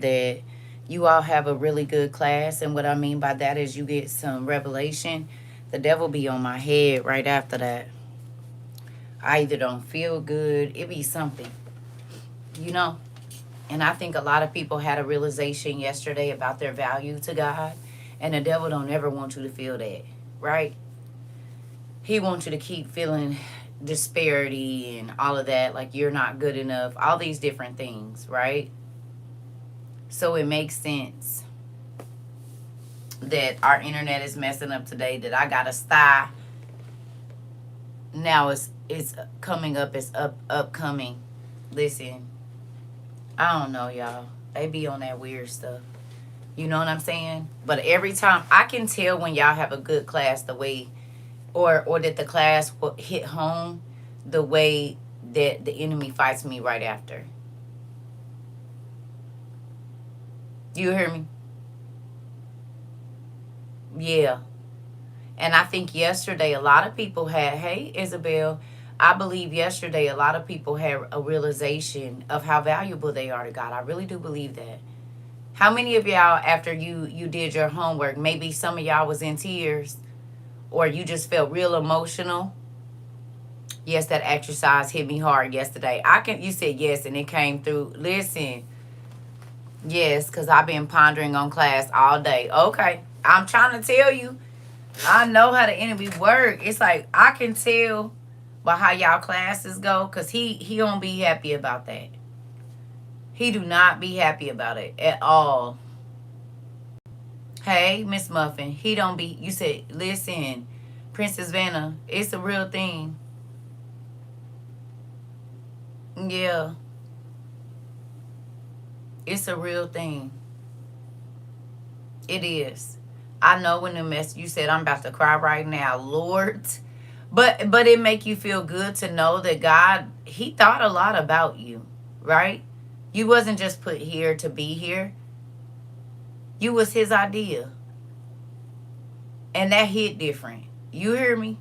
that you all have a really good class. And what I mean by that is you get some revelation. The devil be on my head right after that. I either don't feel good, it be something, you know? And I think a lot of people had a realization yesterday about their value to God. And the devil don't ever want you to feel that, right? He wants you to keep feeling disparity and all of that, like you're not good enough, all these different things, right? So it makes sense that our internet is messing up today, that I got a sty. Now it's coming up, it's upcoming. Listen, I don't know, y'all. They be on that weird stuff. You know what I'm saying? But every time I can tell when y'all have a good class the way or that the class will hit home the way that the enemy fights me right after. You hear me? Yeah. And I think yesterday a lot of people had, hey, Isabel, I believe yesterday a lot of people had a realization of how valuable they are to God. I really do believe that. How many of y'all, after you did your homework, maybe some of y'all was in tears or you just felt real emotional? Yes, that exercise hit me hard yesterday. You said yes and it came through. Listen, yes, because I've been pondering on class all day. Okay, I'm trying to tell you, I know how the enemy work. It's like I can tell by how y'all classes go, because he don't be happy about that. He do not be happy about it at all. Hey, Miss Muffin, he don't be. You said, listen, Princess Vanna, it's a real thing. Yeah, it's a real thing. It is. I know when the mess you said I'm about to cry right now, Lord. But it make you feel good to know that God, he thought a lot about you, right? You wasn't just put here to be here. You was his idea. And that hit different. You hear me?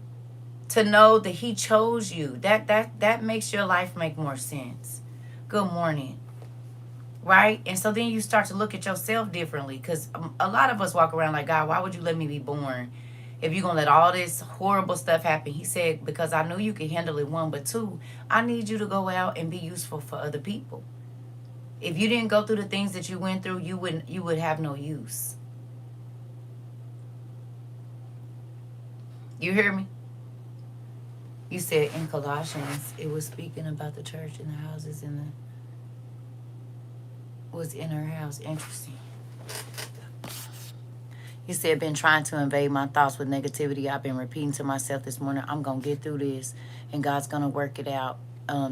To know that he chose you. That makes your life make more sense. Good morning. Right? And so then you start to look at yourself differently, because a lot of us walk around like, God, why would you let me be born if you're going to let all this horrible stuff happen? He said, because I knew you could handle it, one, but two, I need you to go out and be useful for other people. If you didn't go through the things that you went through, you would have no use. You hear me? You said in Colossians it was speaking about the church and the houses and the was in her house. Interesting. You said, been trying to invade my thoughts with negativity. I've been repeating to myself this morning, I'm going to get through this and God's going to work it out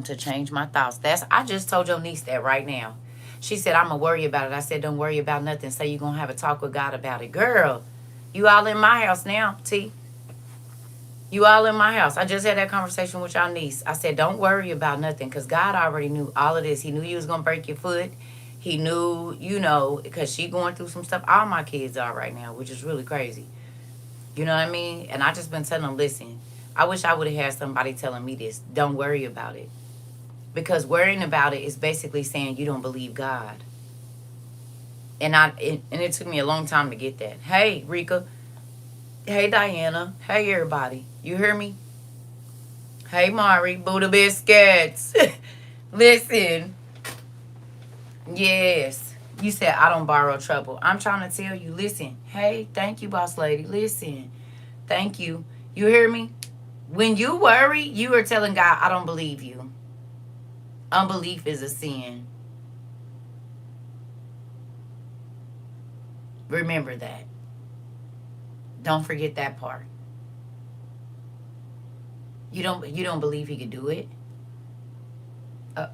to change my thoughts. I just told your niece that right now. She said, I'm going to worry about it. I said, don't worry about nothing. Say you're going to have a talk with God about it. Girl, you all in my house now, T. You all in my house. I just had that conversation with your niece. I said, don't worry about nothing, because God already knew all of this. He knew you was going to break your foot. He knew, because she going through some stuff. All my kids are right now, which is really crazy. You know what I mean? And I just been telling them, listen, I wish I would have had somebody telling me this. Don't worry about it. Because worrying about it is basically saying you don't believe God. And it took me a long time to get that. Hey, Rika. Hey, Diana. Hey, everybody. You hear me? Hey, Mari. Buddha Biscuits. Listen. Yes. You said I don't borrow trouble. I'm trying to tell you, listen. Hey, thank you, boss lady. Listen. Thank you. You hear me? When you worry, you are telling God, I don't believe you. Unbelief is a sin. Remember that. Don't forget that part. You don't believe he could do it? Uh,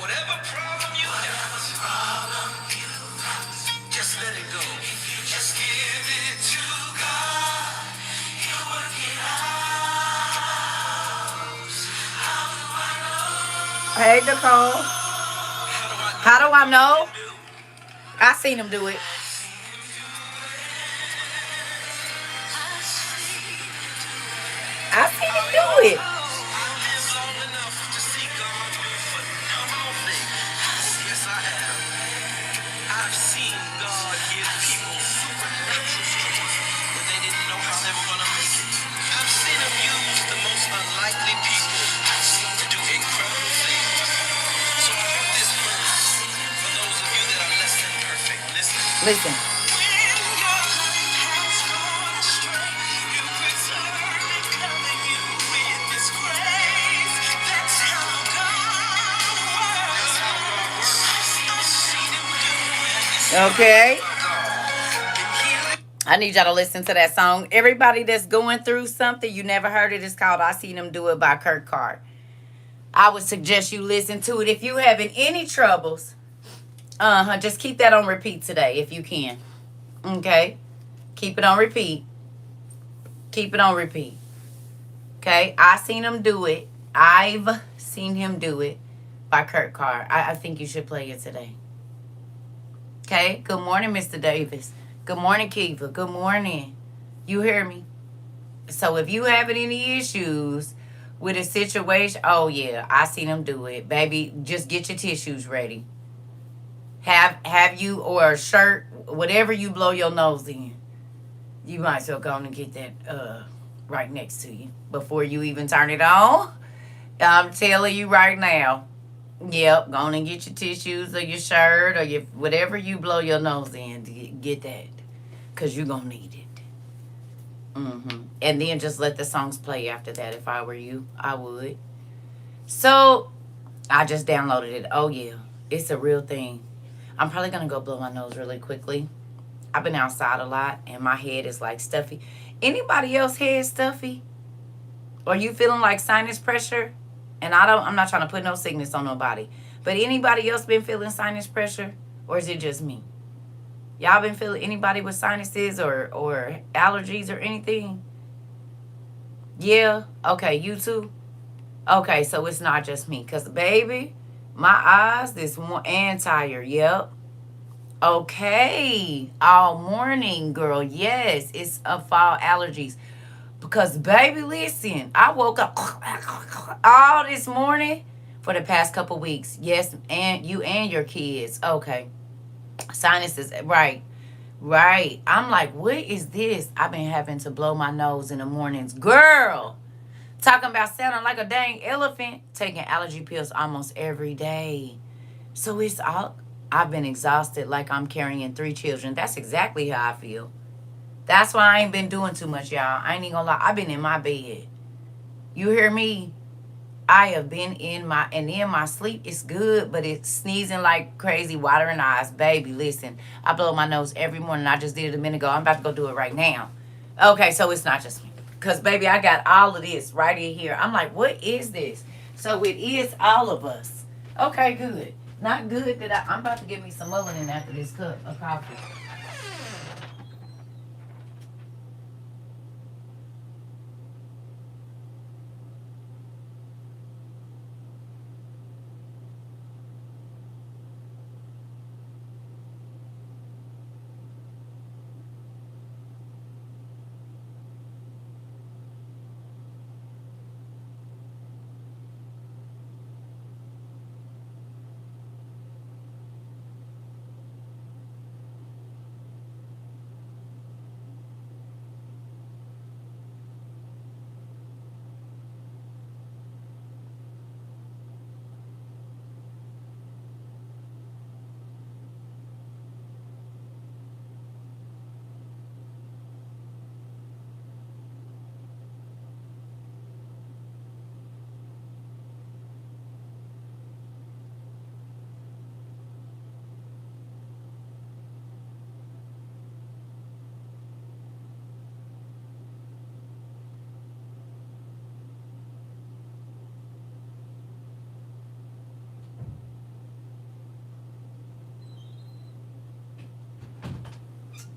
Whatever problem you have, just let it go. Just give it to God. He'll work it out. Hey, Nicole. How do I know? I seen him do it. I seen him do it. I've seen God give people supernatural strength when they didn't know how they were going to make it. I've seen him use the most unlikely people to do incredible things. So I wrote this verse for those of you that are less than perfect. Listen. Listen. Okay. I need y'all to listen to that song. Everybody that's going through something, you never heard it, it's called I Seen Him Do It by Kurt Carr. I would suggest you listen to it. If you having any troubles, just keep that on repeat today if you can. Okay? Keep it on repeat. Keep it on repeat. Okay? I Seen Him Do It. I've Seen Him Do It by Kurt Carr. I think you should play it today. Okay? Good morning, Mr. Davis. Good morning, Kiva. Good morning. You hear me? So if you having any issues with a situation, oh yeah, I seen them do it. Baby, just get your tissues ready. Have you, or a shirt, whatever you blow your nose in, you might as well go on and get that right next to you before you even turn it on. I'm telling you right now. Yep, go on and get your tissues or your shirt or your whatever you blow your nose in to get that. Because you're going to need it. And then just let the songs play after that. If I were you, I would. So, I just downloaded it. Oh, yeah. It's a real thing. I'm probably going to go blow my nose really quickly. I've been outside a lot, and my head is like stuffy. Anybody else head stuffy? Or you feeling like sinus pressure? And I'm not trying to put no sickness on nobody. But anybody else been feeling sinus pressure? Or is it just me? Y'all been feeling anybody with sinuses or allergies or anything? Yeah? Okay, you too? Okay, so it's not just me. Because, baby, my eyes this one and tired. Yep. Okay. All morning, girl. Yes, it's a fall allergies. Because, baby, listen, I woke up all this morning for the past couple weeks. Yes, and you and your kids. Okay. Sinuses, right. Right. I'm like, what is this? I've been having to blow my nose in the mornings. Girl, talking about sounding like a dang elephant, taking allergy pills almost every day. So it's all, I've been exhausted like I'm carrying 3 children. That's exactly how I feel. That's why I ain't been doing too much, y'all. I ain't even gonna lie. I've been in my bed. You hear me? I have been in my, and then my sleep is good, but it's sneezing like crazy, watering eyes. Baby, listen, I blow my nose every morning. I just did it a minute ago. I'm about to go do it right now. Okay, so it's not just me. Because, baby, I got all of this right in here. I'm like, what is this? So it is all of us. Okay, good. Not good that I'm about to get me some melanin after this cup of coffee.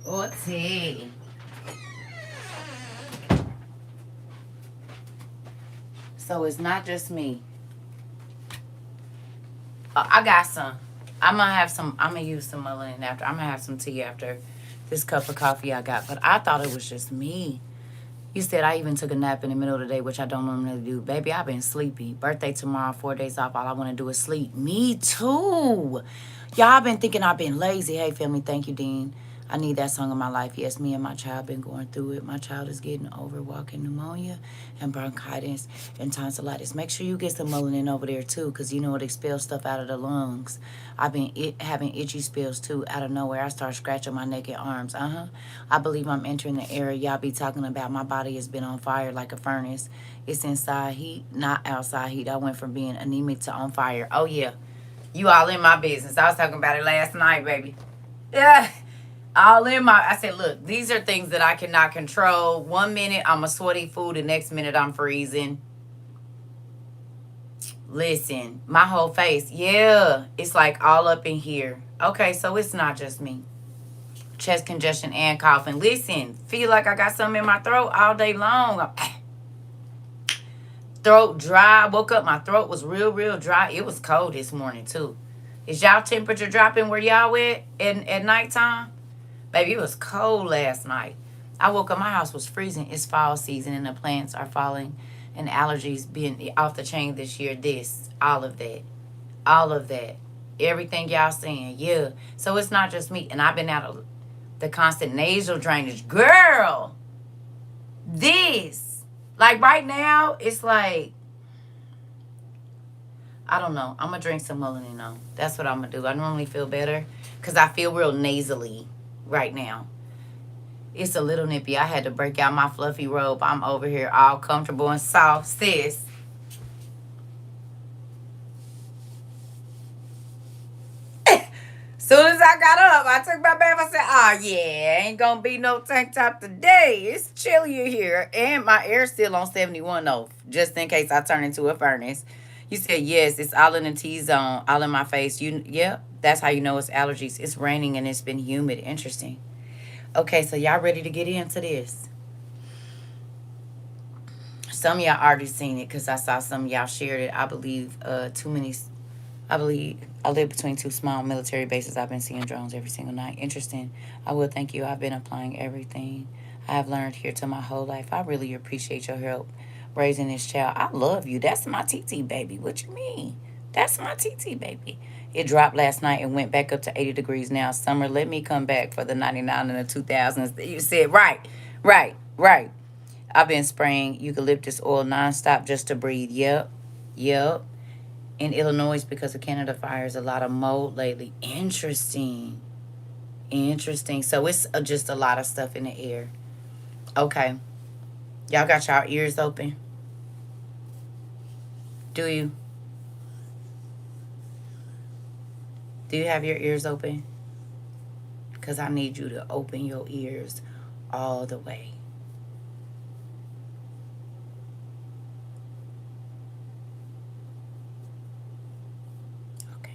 Orty. So it's not just me. I got some. I'm gonna have some. I'm gonna use some mullein after. I'm gonna have some tea after this cup of coffee I got. But I thought it was just me. You said I even took a nap in the middle of the day, which I don't normally do. Baby, I've been sleepy. Birthday tomorrow, 4 days off. All I want to do is sleep. Me too. Y'all been thinking I've been lazy. Hey, family, thank you, Dean. I need that song in my life. Yes, me and my child been going through it. My child is getting over walking pneumonia and bronchitis and tonsillitis. Make sure you get some mullein over there too, because you know it expels stuff out of the lungs. I've been having itchy spills too out of nowhere. I start scratching my neck and arms. I believe I'm entering the era y'all be talking about. My body has been on fire like a furnace. It's inside heat, not outside heat. I went from being anemic to on fire. Oh yeah, you all in my business. I was talking about it last night, baby. Yeah. All in my, I said, look, these are things that I cannot control. 1 minute I'm a sweaty food, the next minute I'm freezing. Listen, my whole face, yeah, it's like all up in here. Okay, so it's not just me. Chest congestion and coughing. Listen, feel like I got something in my throat all day long. Throat dry. Woke up, my throat was real dry. It was cold this morning too. Is y'all temperature dropping where y'all at nighttime? Baby, it was cold last night. I woke up, my house was freezing. It's fall season and the plants are falling and allergies being off the chain this year. All of that. All of that. Everything y'all saying, yeah. So it's not just me. And I've been out of the constant nasal drainage. Girl, this. Like right now, it's like, I don't know. I'm going to drink some mullein though. That's what I'm going to do. I normally feel better because I feel real nasally right now. It's a little nippy. I had to break out my fluffy robe. I'm over here all comfortable and soft. Sis. Soon as I got up, I took my bath. I said, oh yeah, ain't gonna be no tank top today. It's chillier here. And my air's still on 71 though, just in case I turn into a furnace. You said yes, it's all in the T-zone, all in my face. Yeah, that's how you know it's allergies. It's raining and it's been humid. Interesting. Okay, so y'all ready to get into this? Some of y'all already seen it because I saw some of y'all shared it. I believe too many. I believe I live between two small military bases. I've been seeing drones every single night. Interesting. I will thank you. I've been applying everything I have learned here to my whole life. I really appreciate your help raising this child. I love you. That's my TT baby. What you mean? That's my TT baby. It dropped last night and went back up to 80 degrees now. Summer, let me come back for the 99 and the 2000s. You said, right. I've been spraying eucalyptus oil nonstop just to breathe. Yep. In Illinois, because of Canada fires, a lot of mold lately. Interesting. So it's just a lot of stuff in the air. Okay. Y'all got y'all ears open? Do you? Do you have your ears open? Because I need you to open your ears all the way. Okay.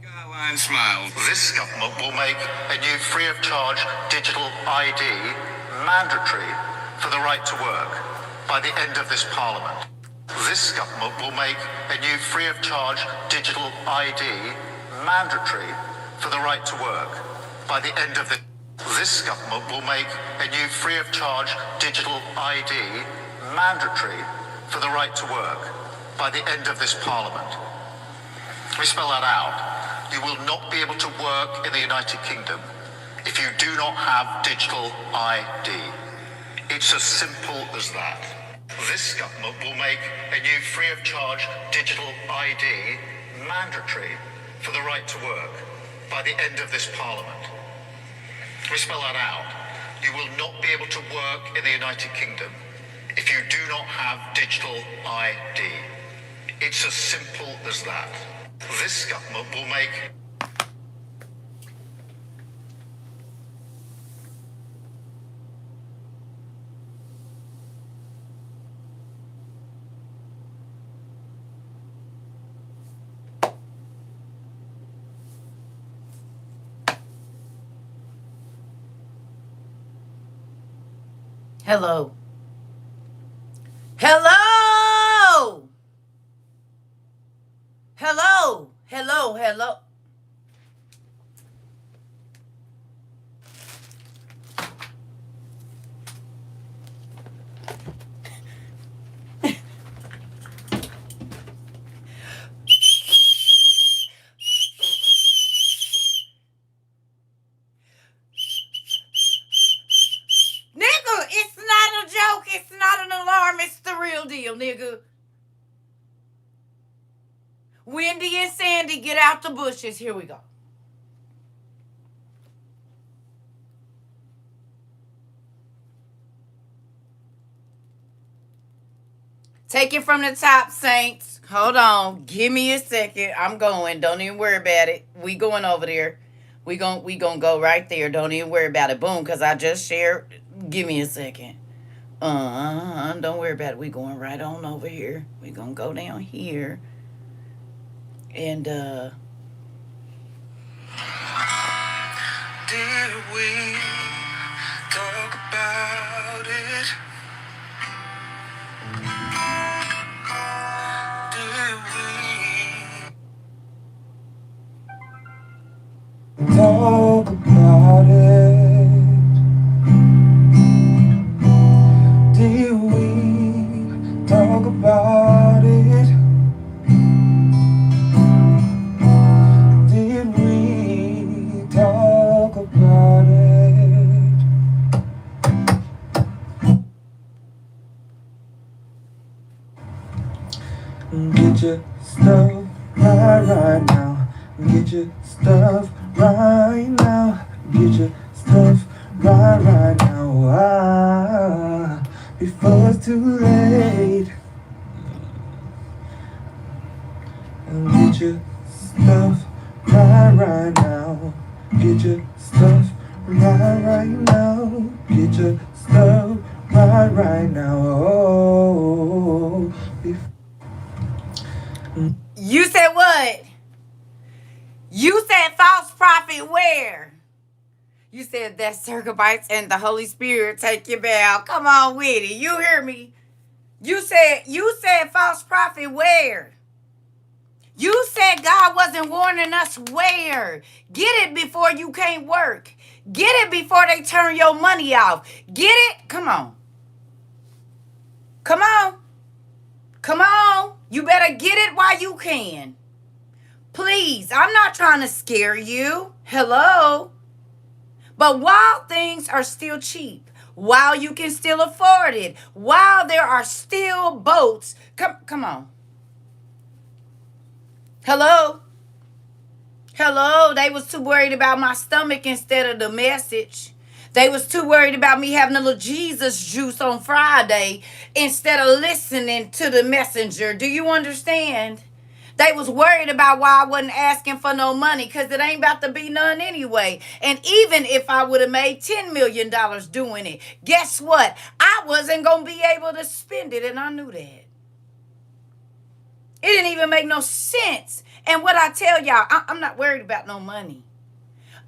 Skyline Smiles. This government will make a new free of charge digital ID mandatory for the right to work by the end of this parliament. This government will make a new free of charge digital ID mandatory for the right to work by the end of this government will make a new free of charge digital ID mandatory for the right to work by the end of this parliament. Let me spell that out. You will not be able to work in the United Kingdom if you do not have digital ID. It's as simple as that. This government will make a new free of charge digital ID mandatory for the right to work by the end of this Parliament. Let me spell that out. You will not be able to work in the United Kingdom if you do not have digital ID. It's as simple as that. This government will make... Hello. Hello. Hello. Hello. Hello. Nigga, it's not a joke. It's not an alarm. It's the real deal, nigga. Wendy and Sandy, get out the bushes. Here we go. Take it from the top, Saints. Hold on. Give me a second. I'm going. Don't even worry about it. We going over there. We gonna go right there. Don't even worry about it. Boom, because I just shared. Give me a second. Don't worry about it. We going right on over here. We gonna go down here. And Did we talk about it? Did we talk about it? Did we talk about it? Did we talk about it? Get your stuff right now. Get your stuff right now. Get your stuff right now. Before it's too late. Get your stuff right now. Get your stuff right now. Get your stuff right now. Oh, you said what? You said false prophet where? You said that Circa and the Holy Spirit take you back. Come on with it. You hear me? You said false prophet where? You said God wasn't warning us where? Get it before you can't work. Get it before they turn your money off. Get it? Come on. Come on. Come on. You better get it while you can. Please, I'm not trying to scare you. Hello? But while things are still cheap, while you can still afford it, while there are still boats, come on. Hello? Hello? They was too worried about my stomach instead of the message. They was too worried about me having a little Jesus juice on Friday instead of listening to the messenger. Do you understand? They was worried about why I wasn't asking for no money because it ain't about to be none anyway. And even if I would have made $10 million doing it, guess what? I wasn't going to be able to spend it, and I knew that. It didn't even make no sense. And what I tell y'all, I'm not worried about no money.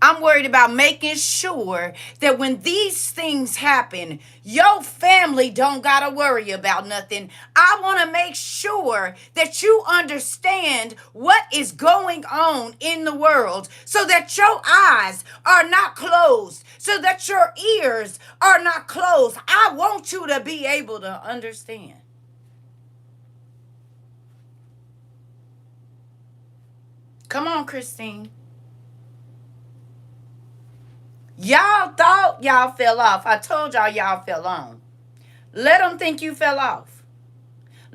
I'm worried about making sure that when these things happen, your family don't got to worry about nothing. I want to make sure that you understand what is going on in the world so that your eyes are not closed, so that your ears are not closed. I want you to be able to understand. Come on, Christine. Y'all thought y'all fell off. I told y'all fell on. Let them think you fell off.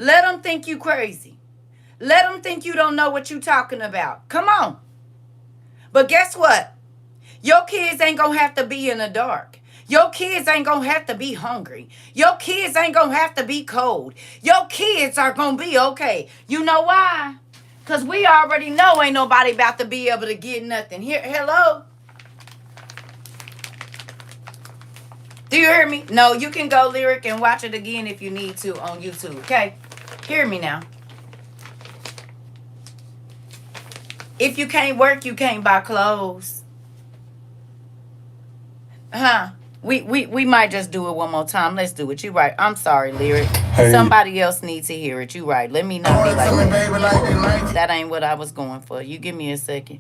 Let them think you crazy. Let them think you don't know what you talking about. Come on. But guess what? Your kids ain't gonna have to be in the dark. Your kids ain't gonna have to be hungry. Your kids ain't gonna have to be cold. Your kids are gonna be okay. You know why? Because we already know ain't nobody about to be able to get nothing. Here, hello? Do you hear me? No, you can go lyric and watch it again if you need to on YouTube, okay? Hear me now. If you can't work, you can't buy clothes. Huh? We might just do it one more time. Let's do it. You right. I'm sorry, lyric. Hey, Somebody else needs to hear it. You right. Let me not be like that. That ain't what I was going for. You give me a second.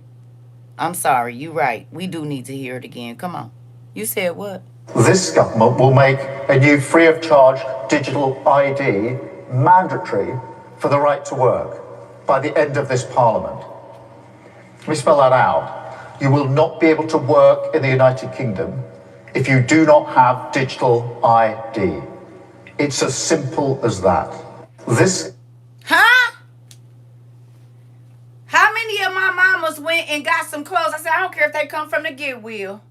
I'm sorry. You right. We do need to hear it again. Come on. You said what? This government will make a new free of charge digital ID mandatory for the right to work by the end of this parliament. Let me spell that out. You will not be able to work in the United Kingdom if you do not have digital ID. It's as simple as that. This Huh? How many of my mamas went and got some clothes? I said, I don't care if they come from the Goodwill.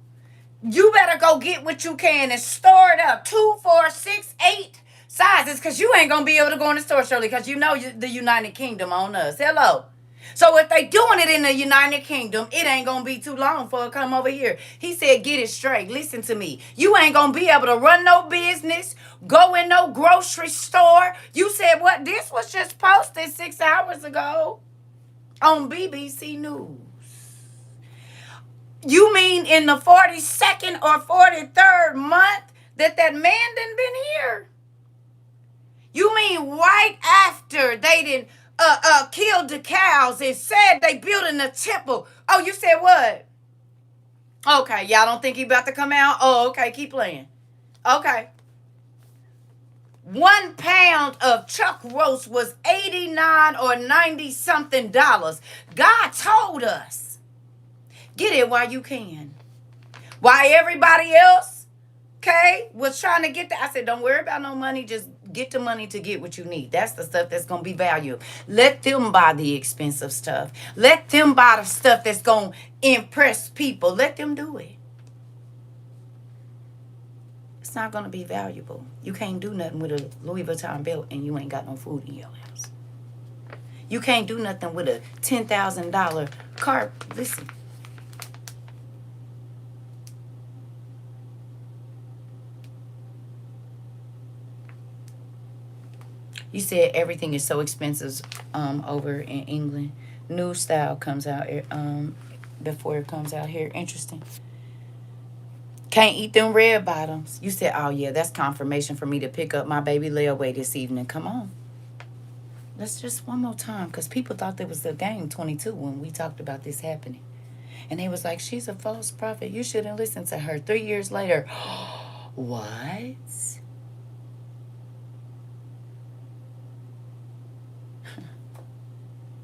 You better go get what you can and store it up. 2, 4, 6, 8 sizes, because you ain't going to be able to go in the store, Shirley, because you know the United Kingdom on us. Hello. So if they doing it in the United Kingdom, it ain't going to be too long for it to come over here. He said, get it straight. Listen to me. You ain't going to be able to run no business, go in no grocery store. You said what? This was just posted 6 hours ago on BBC News. You mean in the 42nd or 43rd month that man done been here? You mean right after they done killed the cows and said they building a temple? Oh, you said what? Okay, y'all don't think he about to come out? Oh, okay, keep playing. Okay. 1 pound of chuck roast was 89 or 90 something dollars. God told us, get it while you can. Why everybody else, okay, was trying to get that. I said, don't worry about no money. Just get the money to get what you need. That's the stuff that's going to be valuable. Let them buy the expensive stuff. Let them buy the stuff that's going to impress people. Let them do it. It's not going to be valuable. You can't do nothing with a Louis Vuitton belt and you ain't got no food in your house. You can't do nothing with a $10,000 car. Listen. You said everything is so expensive over in England. New style comes out before it comes out here. Interesting. Can't eat them red bottoms. You said, oh yeah, that's confirmation for me to pick up my baby layaway this evening. Come on. Let's just one more time, because people thought there was a game 22 when we talked about this happening. And they was like, she's a false prophet. You shouldn't listen to her. 3 years later, what?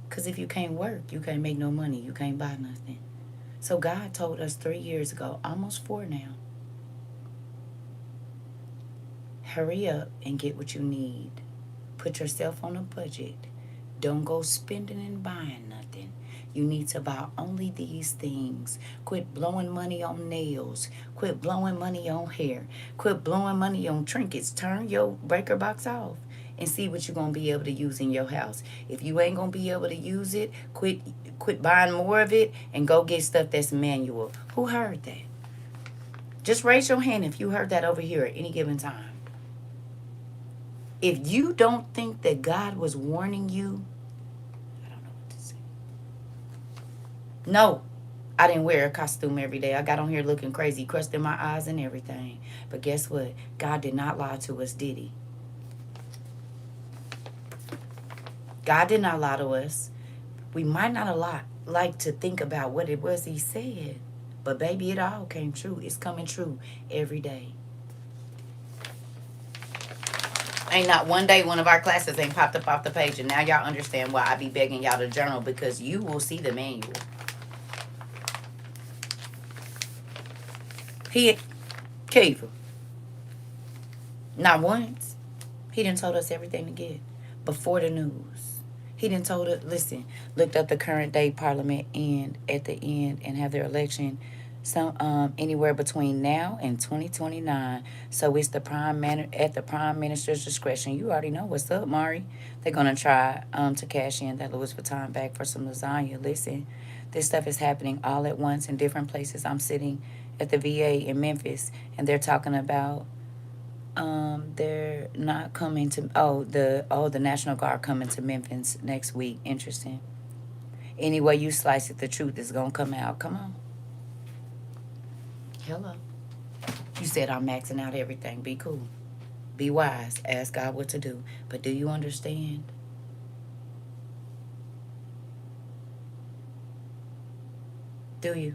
Because if you can't work, you can't make no money. You can't buy nothing. So God told us 3 years ago, almost 4 now. Hurry up and get what you need. Put yourself on a budget. Don't go spending and buying nothing. You need to buy only these things. Quit blowing money on nails. Quit blowing money on hair. Quit blowing money on trinkets. Turn your breaker box off and see what you're going to be able to use in your house. If you ain't going to be able to use it, quit buying more of it and go get stuff that's manual. Who heard that? Just raise your hand if you heard that over here at any given time. If you don't think that God was warning you, I don't know what to say. No, I didn't wear a costume every day. I got on here looking crazy, crust in my eyes and everything. But guess what? God did not lie to us, did he? God did not lie to us. We might not like to think about what it was he said. But baby, it all came true. It's coming true every day. Ain't not one day one of our classes ain't popped up off the page. And now y'all understand why I be begging y'all to journal, because you will see the manual. He, Kiva, not once, he done told us everything to get. before the news. He didn't told it, listen, looked up the current day parliament and at the end and have their election anywhere between now and 2029. So it's at the prime minister's discretion. You already know what's up, Mari. They're gonna try to cash in that Louis Vuitton bag for some lasagna. Listen, this stuff is happening all at once in different places. I'm sitting at the VA in Memphis, and they're talking about they're not coming to the National Guard coming to Memphis next week. Interesting. Any way you slice it, the truth is gonna come out. Come on. Hello. You said I'm maxing out everything. Be cool. Be wise. Ask God what to do. But do you understand? Do you?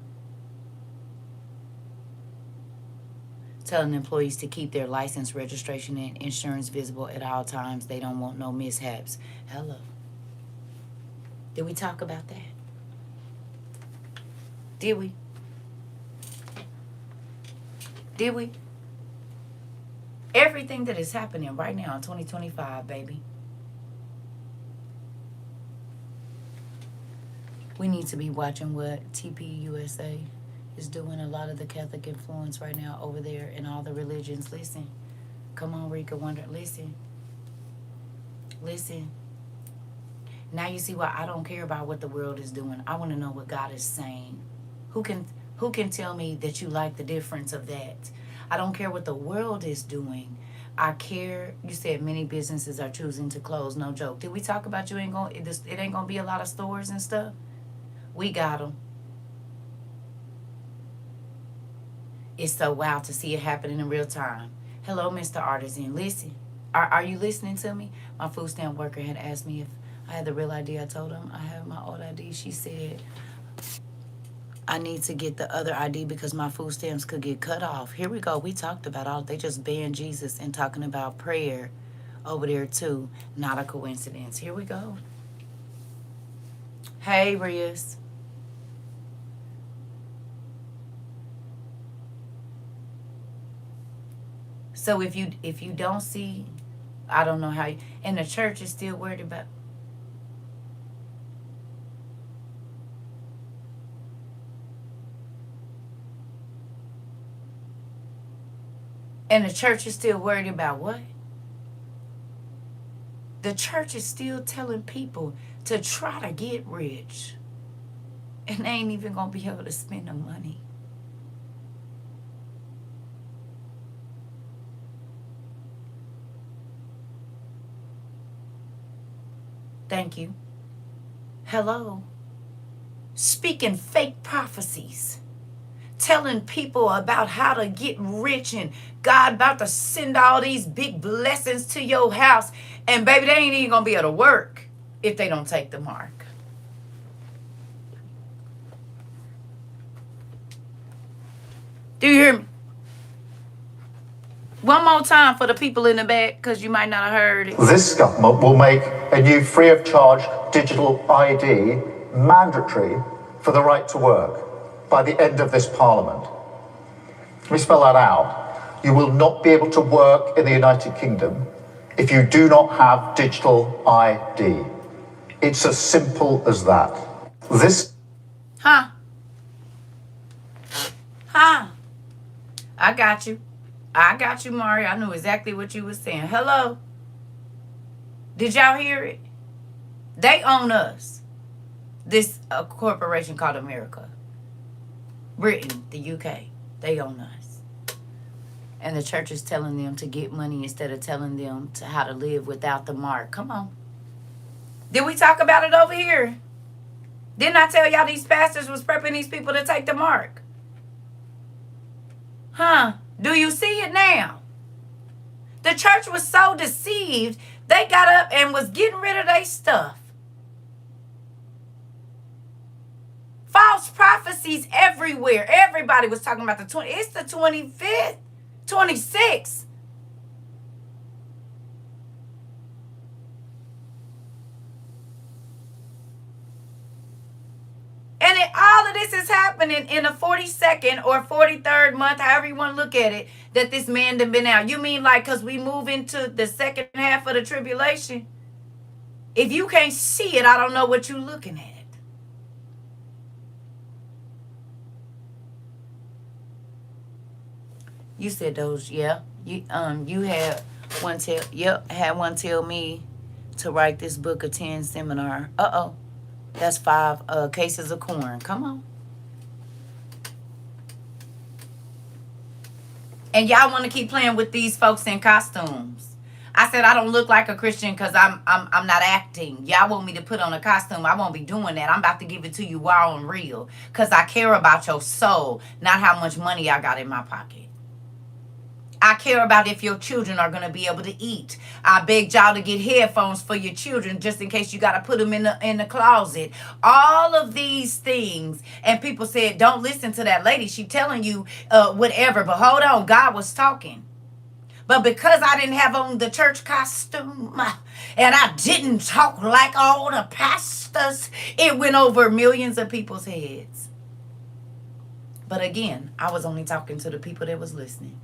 Telling employees to keep their license, registration, and insurance visible at all times. They don't want no mishaps. Hello. Did we talk about that? Did we? Did we? Everything that is happening right now in 2025, baby. We need to be watching what TPUSA is doing. A lot of the Catholic influence right now over there in all the religions. Listen. Come on, Rika Wonder. Listen. Listen. Now you see why I don't care about what the world is doing. I want to know what God is saying. Who can tell me that you like the difference of that? I don't care what the world is doing. I care. You said many businesses are choosing to close. No joke. Did we talk about it ain't gonna be a lot of stores and stuff? We got them. It's so wild to see it happening in real time. Hello, Mr. Artisan. Listen. Are you listening to me? My food stamp worker had asked me if I had the real ID. I told him I have my old ID. She said I need to get the other ID because my food stamps could get cut off. Here we go. We talked about all. They just banned Jesus and talking about prayer over there too. Not a coincidence. Here we go. Hey, Riz. So if you don't see, I don't know how you, and the church is still worried about. And the church is still worried about what? The church is still telling people to try to get rich. And they ain't even going to be able to spend the money. Thank you. Hello. Speaking fake prophecies. Telling people about how to get rich and God about to send all these big blessings to your house. And baby, they ain't even going to be able to work if they don't take the mark. Do you hear me? One more time for the people in the back, because you might not have heard it. This government will make a new free of charge digital ID mandatory for the right to work by the end of this parliament. Let me spell that out. You will not be able to work in the United Kingdom if you do not have digital ID. It's as simple as that. This... Huh? I got you. I got you, Mario. I knew exactly what you was saying. Hello? Did y'all hear it? They own us. This corporation called America. Britain, the UK. They own us. And the church is telling them to get money instead of telling them to how to live without the mark. Come on. Did we talk about it over here? Didn't I tell y'all these pastors was prepping these people to take the mark? Huh? Do you see it now? The church was so deceived, they got up and was getting rid of their stuff. False prophecies everywhere. Everybody was talking about it's the 25th, 26th. And all of this is happening in the 42nd or 43rd month, however you want to look at it, that this man done been out. You mean like because we move into the second half of the tribulation? If you can't see it, I don't know what you're looking at. You said those, yeah. You had had one tell me to write this book, attend seminar. That's 5 cases of corn. Come on. And y'all want to keep playing with these folks in costumes. I said I don't look like a Christian because I'm not acting. Y'all want me to put on a costume. I won't be doing that. I'm about to give it to you raw and real. Because I care about your soul, not how much money I got in my pocket. I care about if your children are going to be able to eat. I begged y'all to get headphones for your children just in case you got to put them in the closet. All of these things. And people said, don't listen to that lady. She telling you whatever. But hold on. God was talking. But because I didn't have on the church costume and I didn't talk like all the pastors, it went over millions of people's heads. But again, I was only talking to the people that was listening.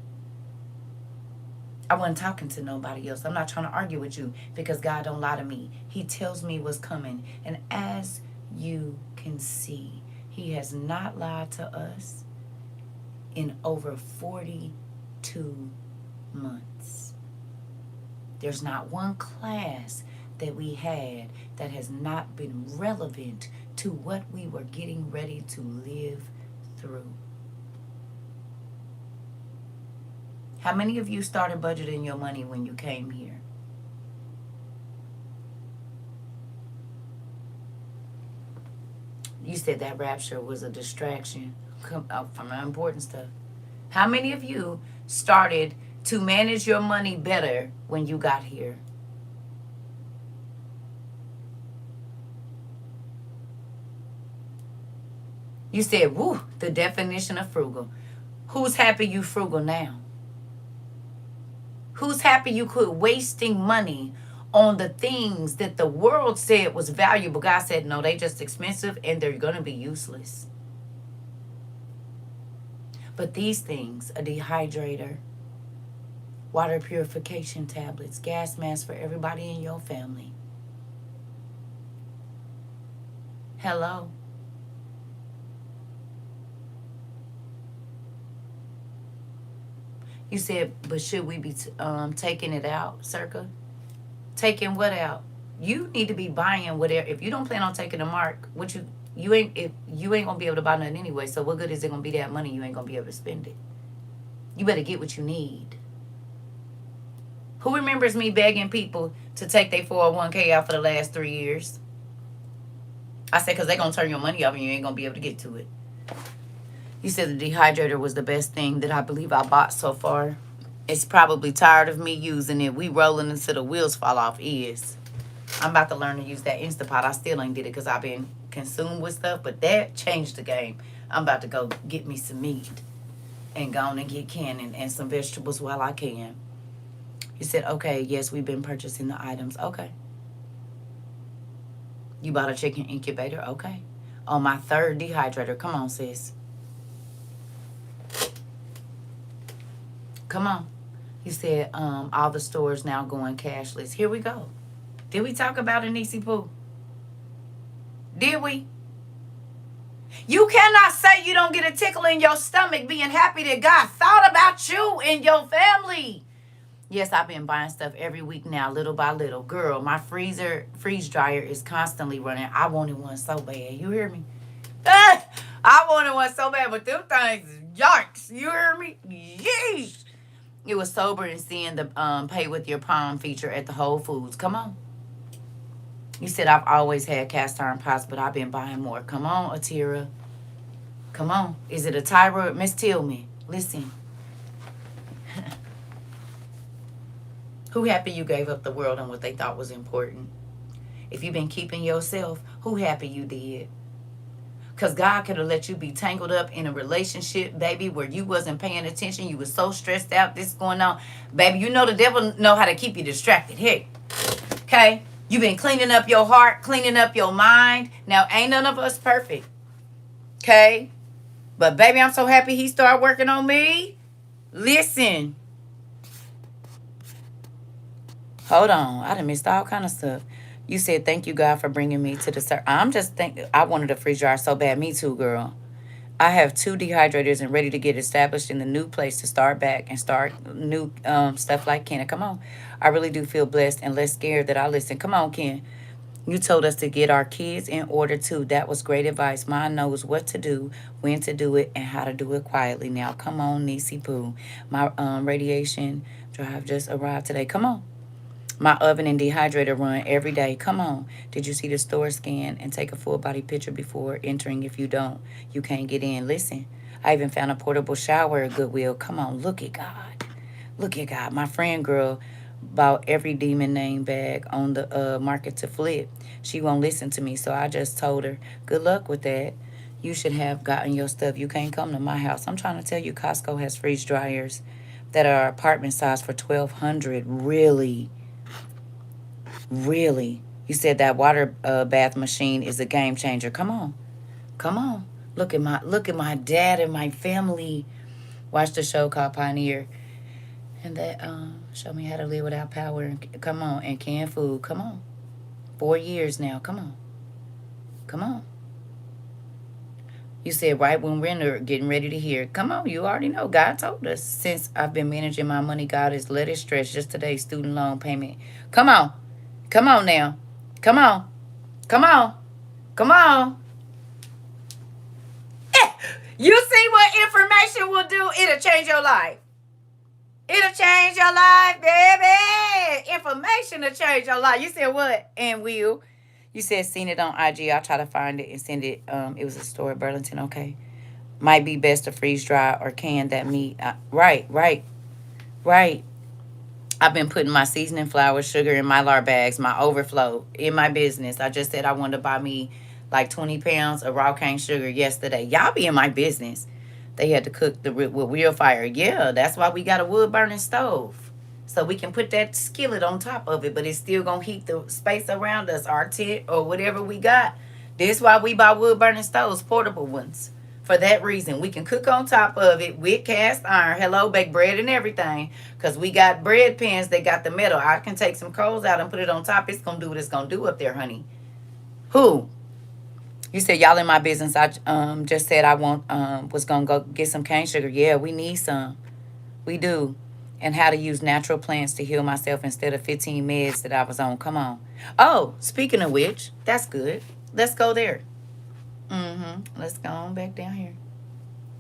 I wasn't talking to nobody else. I'm not trying to argue with you because God don't lie to me. He tells me what's coming. And as you can see, he has not lied to us in over 42 months. There's not one class that we had that has not been relevant to what we were getting ready to live through. How many of you started budgeting your money when you came here? You said that rapture was a distraction from the important stuff. How many of you started to manage your money better when you got here? You said, woo, the definition of frugal. Who's happy you frugal now? Who's happy you quit wasting money on the things that the world said was valuable? God said, no, they just expensive and they're going to be useless. But these things, a dehydrator, water purification tablets, gas masks for everybody in your family. Hello. You said, but should we be taking it out, CERCA? Taking what out? You need to be buying whatever. If you don't plan on taking a mark, what you ain't gonna be able to buy nothing anyway. So what good is it gonna be that money? You ain't gonna be able to spend it. You better get what you need. Who remembers me begging people to take their 401k out for the last 3 years? I said, because they're gonna turn your money off and you ain't gonna be able to get to it. You said the dehydrator was the best thing that I believe I bought so far. It's probably tired of me using it. We rolling until the wheels fall off is. I'm about to learn to use that Instapot. I still ain't did it because I've been consumed with stuff. But that changed the game. I'm about to go get me some meat. And go on and get canning and some vegetables while I can. You said, okay, yes, we've been purchasing the items. Okay. You bought a chicken incubator? Okay. On my 3rd dehydrator. Come on, sis. Come on. You said all the stores now going cashless. Here we go. Did we talk about it, Niecy Pooh? Did we? You cannot say you don't get a tickle in your stomach being happy that God thought about you and your family. Yes, I've been buying stuff every week now, little by little. Girl, my freeze dryer is constantly running. I wanted one so bad. You hear me? I wanted one so bad, but them things, yikes. You hear me? Yeesh. It was sobering seeing the pay with your palm feature at the Whole Foods. Come on. You said I've always had cast iron pots, but I've been buying more. Come on, Atira. Come on. Is it a thyroid? Miss Tillman, listen. Who happy you gave up the world and what they thought was important? If you've been keeping yourself, who happy you did? Because God could have let you be tangled up in a relationship, baby, where you wasn't paying attention. You was so stressed out, this going on. Baby, you know the devil know how to keep you distracted. Hey, okay? You've been cleaning up your heart, cleaning up your mind. Now, ain't none of us perfect. Okay? But, baby, I'm so happy he started working on me. Listen. Hold on. I done missed all kind of stuff. You said, thank you, God, for bringing me to the. I'm just thinking, I wanted a freeze dryer so bad. Me too, girl. I have two dehydrators and ready to get established in the new place to start back and start new stuff like Ken. Come on. I really do feel blessed and less scared that I listen. Come on, Ken. You told us to get our kids in order too. That was great advice. Mine knows what to do, when to do it, and how to do it quietly. Now, come on, Nisi Poo. My radiation drive just arrived today. Come on. My oven and dehydrator run every day. Come on. Did you see the store scan and take a full body picture before entering? If you don't, you can't get in. Listen, I even found a portable shower at Goodwill. Come on, look at God. Look at God. My friend girl bought every demon name bag on the market to flip. She won't listen to me, so I just told her, good luck with that. You should have gotten your stuff. You can't come to my house. I'm trying to tell you, Costco has freeze dryers that are apartment size for 1,200. Really? Really? You said that water bath machine is a game changer. Come on. Come on. Look at my dad and my family. Watch the show called Pioneer. And that show me how to live without power. And come on. And canned food. Come on. 4 years now. Come on. Come on. You said right when we're getting ready to hear. Come on, you already know. God told us. Since I've been managing my money, God has let it stretch. Just today, student loan payment. Come on. Come on now. Come on. Come on. Come on. Eh, you see what information will do? It'll change your life. It'll change your life, baby. Information will change your life. You said what? And will. You said seen it on IG. I'll try to find it and send it. It was a store at Burlington. Okay. Might be best to freeze dry or can that meat. Right, right, right. I've been putting my seasoning flour, sugar in Mylar bags, my overflow in my business. I just said I wanted to buy me like 20 pounds of raw cane sugar yesterday. Y'all be in my business. They had to cook with real fire. Yeah, that's why we got a wood burning stove. So we can put that skillet on top of it, but it's still going to heat the space around us, our tent or whatever we got. That's why we buy wood burning stoves, portable ones. For that reason, we can cook on top of it with cast iron. Hello, bake bread and everything. Because we got bread pans that got the metal. I can take some coals out and put it on top. It's going to do what it's going to do up there, honey. Who? You said y'all in my business. I just said I was going to go get some cane sugar. Yeah, we need some. We do. And how to use natural plants to heal myself instead of 15 meds that I was on. Come on. Oh, speaking of which, that's good. Let's go there. Let's go on back down here.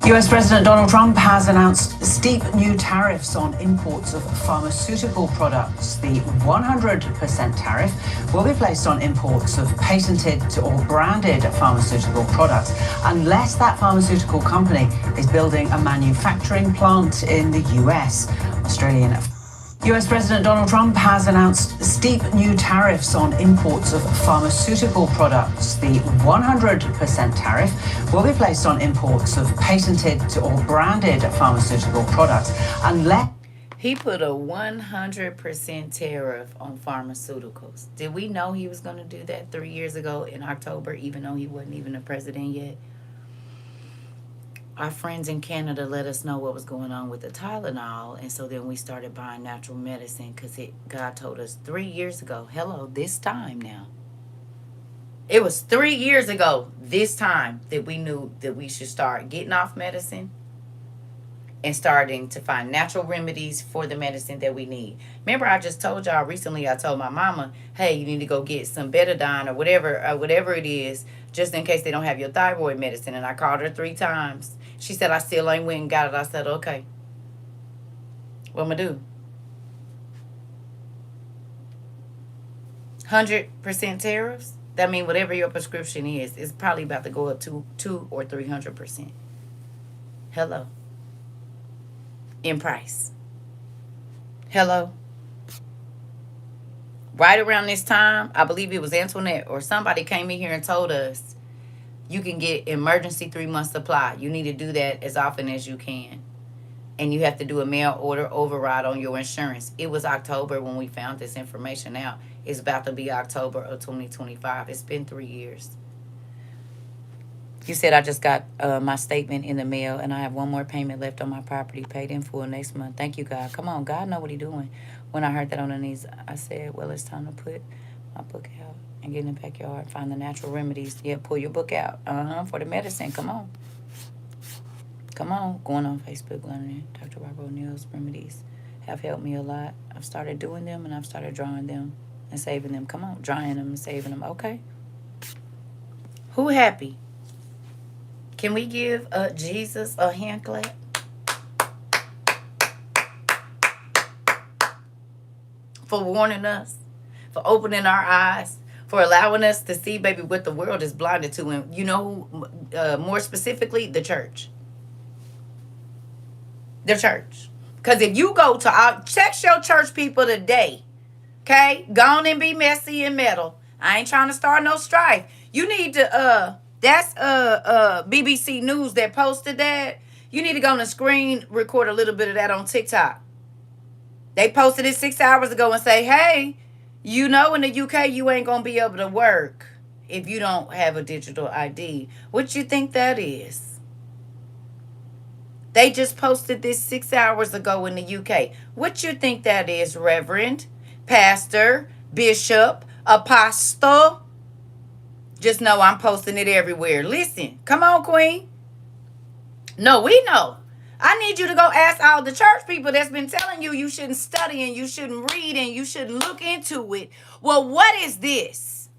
US President Donald Trump has announced steep new tariffs on imports of pharmaceutical products. The 100% tariff will be placed on imports of patented or branded pharmaceutical products unless that pharmaceutical company is building a manufacturing plant in the US. US President Donald Trump has announced steep new tariffs on imports of pharmaceutical products. The 100% tariff will be placed on imports of patented or branded pharmaceutical products unless... He put a 100% tariff on pharmaceuticals. Did we know he was going to do that 3 years ago in October, even though he wasn't even a president yet? Our friends in Canada let us know what was going on with the Tylenol, and so then we started buying natural medicine because God told us 3 years ago. Hello, this time now. It was 3 years ago this time that we knew that we should start getting off medicine and starting to find natural remedies for the medicine that we need. Remember, I just told y'all recently, I told my mama, hey, you need to go get some betadine or whatever it is, just in case they don't have your thyroid medicine. And I called her 3 times. She said, I still ain't went and got it. I said, okay. What am I do? 100% tariffs? That means whatever your prescription is, it's probably about to go up to 200 or 300%. Hello. In price. Hello. Right around this time, I believe it was Antoinette or somebody came in here and told us you can get emergency 3-month supply. You need to do that as often as you can. And you have to do a mail order override on your insurance. It was October when we found this information out. It's about to be October of 2025. It's been 3 years. You said I just got my statement in the mail, and I have one more payment left on my property, paid in full next month. Thank you, God. Come on, God know what He doing. When I heard that on the news, I said, well, it's time to put my book out and get in the backyard, find the natural remedies. Yeah, pull your book out. For the medicine. Come on. Come on. Going on Facebook, learning Dr. Robert O'Neill's remedies have helped me a lot. I've started doing them and I've started drawing them and saving them. Come on. Drawing them and saving them. Okay. Who happy? Can we give Jesus a hand clap? For warning us, for opening our eyes, for allowing us to see, baby, what the world is blinded to. And you know who, more specifically, the church. The church. Because if you go to text your church people today, okay? Go on and be messy and metal. I ain't trying to start no strife. You need to, that's BBC News that posted that. You need to go on the screen, record a little bit of that on TikTok. They posted it 6 hours ago and say, hey, you know in the UK you ain't going to be able to work if you don't have a digital ID. What you think that is? They just posted this 6 hours ago in the UK. What you think that is, Reverend, Pastor, Bishop, Apostle? Just know I'm posting it everywhere. Listen, come on, Queen. No, we know. I need you to go ask all the church people that's been telling you you shouldn't study and you shouldn't read and you shouldn't look into it. Well, what is this?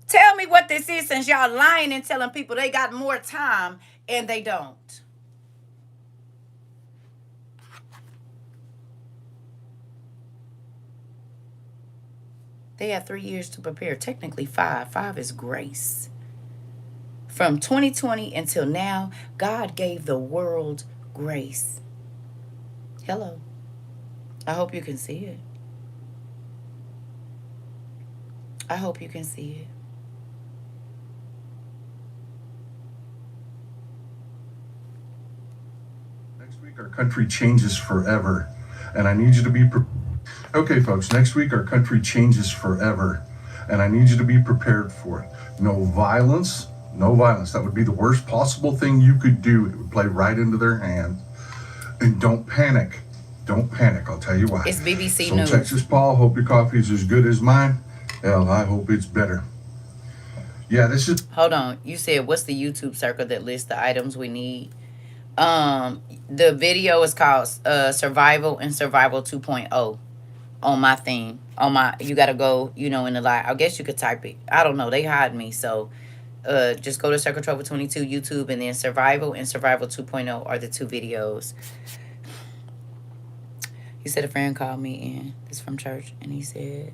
Tell me what this is, since y'all lying and telling people they got more time and they don't. They have 3 years to prepare. Technically 5. 5 is grace. From 2020 until now, God gave the world grace. Hello. I hope you can see it. I hope you can see it. Next week, our country changes forever. And I need you to be okay, folks. Next week, our country changes forever. And I need you to be prepared for it. No violence. No violence. That would be the worst possible thing you could do. It would play right into their hands. And don't panic. Don't panic. I'll tell you why. It's BBC News. Texas Paul, hope your coffee is as good as mine. Hell, I hope it's better. Yeah, this is... Hold on. You said, what's the YouTube circle that lists the items we need? The video is called Survival and Survival 2.0 on my thing. You got to go, in the live. I guess you could type it. I don't know. They hide me, so... just go to CERCA TROVA 22 YouTube, and then Survival and Survival 2.0 are the two videos. He said a friend called me in. It's from church, and he said,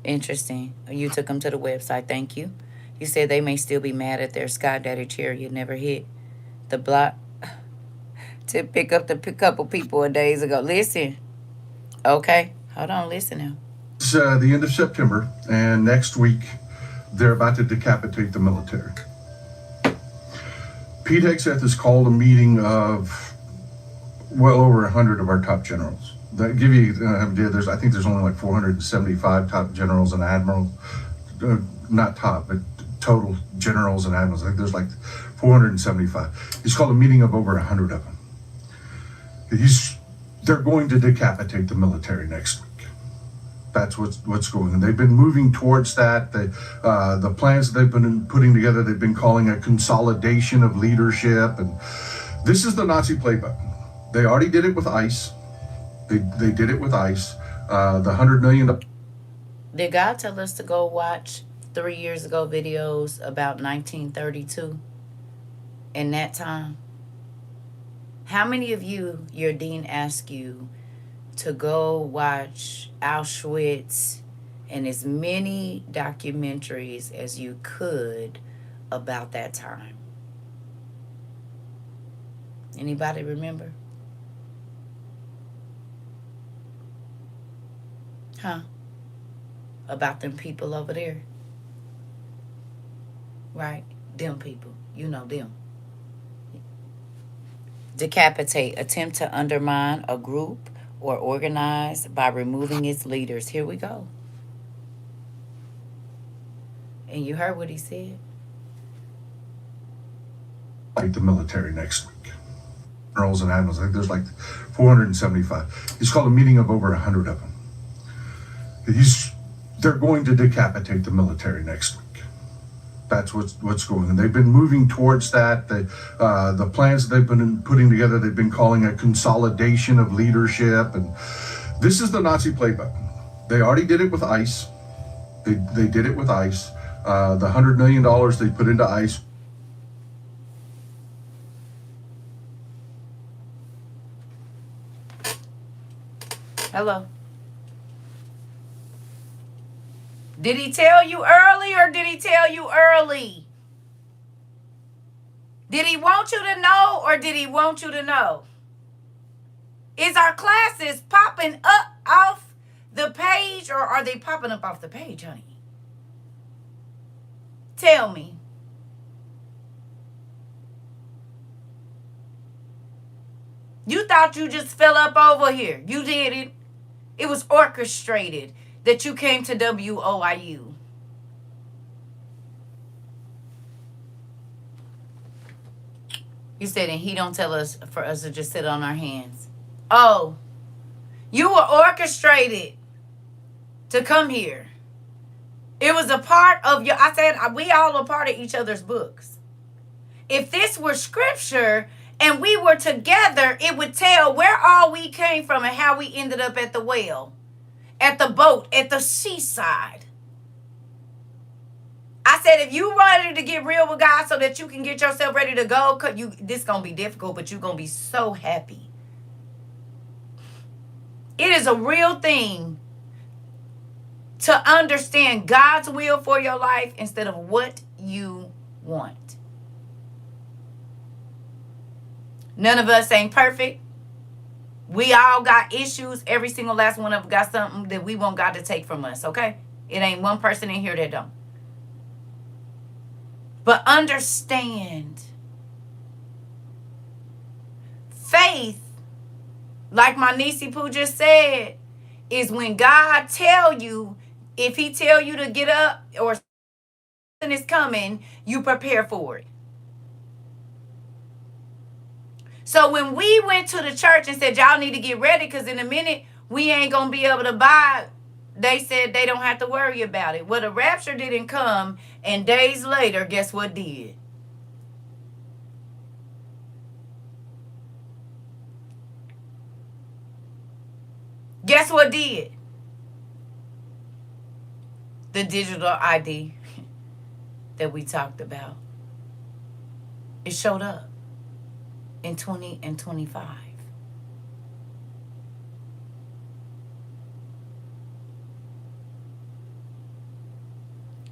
interesting. You took them to the website. Thank you. You said they may still be mad at their Sky Daddy chariot never hit the block to pick up the couple people days ago. Listen. Okay. Hold on, listen now. It's the end of September, and next week they're about to decapitate the military. Pete Hegseth has called a meeting of well over 100 of our top generals. That give you I think there's only like 475 top generals and admirals, not top, but total generals and admirals. I think there's like 475. He's called a meeting of over 100 of them. They're going to decapitate the military next week. That's what's going on. They've been moving towards that. The plans that they've been putting together, they've been calling a consolidation of leadership. And this is the Nazi playbook. They already did it with ICE. They did it with ICE. The $100 million. Did God tell us to go watch 3 years ago videos about 1932 in that time? How many of you, your dean asked you to go watch Auschwitz and as many documentaries as you could about that time? Anybody remember? Huh? About them people over there. Right? Them people. You know them. Decapitate. Attempt to undermine a group or organize by removing its leaders. Here we go. And you heard what he said. Fight the military next week. generals and admirals. I think there's like 475. He's called a meeting of over 100 of them. They're going to decapitate the military next week. That's what's going on. They've been moving towards that. The plans that they've been putting together, they've been calling a consolidation of leadership. And this is the Nazi playbook. They already did it with ICE. They did it with ICE. The $100 million they put into ICE. Hello. Did he tell you early or did he tell you early? Did he want you to know or did he want you to know? Is our classes popping up off the page or are they popping up off the page, honey? Tell me. You thought you just fell up over here. You did it. It was orchestrated that you came to WOIU. You said, and he don't tell us for us to just sit on our hands. Oh, you were orchestrated to come here. It was a part of your, I said, we all are part of each other's books. If this were scripture and we were together, it would tell where all we came from and how we ended up at the well, at the boat, at the seaside. I said, if you ready to get real with God so that you can get yourself ready to go, this going to be difficult, but you're going to be so happy. It is a real thing to understand God's will for your life instead of what you want. None of us ain't perfect. We all got issues. Every single last one of us got something that we want God to take from us, okay? It ain't one person in here that don't. But understand, faith, like my niecey Pooh just said, is when God tell you, if he tell you to get up or something is coming, you prepare for it. So when we went to the church and said, y'all need to get ready because in a minute we ain't going to be able to buy, they said they don't have to worry about it. Well, the rapture didn't come, and days later, guess what did? Guess what did? The digital ID that we talked about. It showed up in 20 and 25.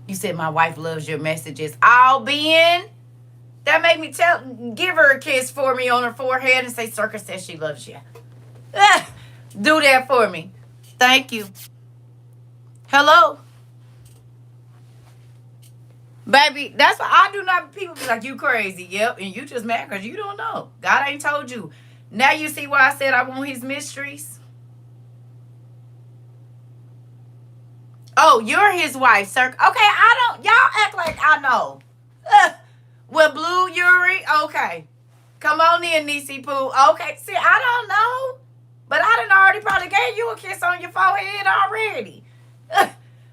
You said my wife loves your messages. I'll be in. That made me give her a kiss for me on her forehead and say, CERCA says she loves you. Do that for me. Thank you. Hello. Baby, that's why I do not, people be like, you crazy. Yep, and you just mad because you don't know. God ain't told you. Now you see why I said I want his mysteries? Oh, you're his wife, sir. Okay, y'all act like I know. Well, Blue Yuri, okay. Come on in, Niecy Pooh. Okay, see, I don't know. But I done already probably gave you a kiss on your forehead already.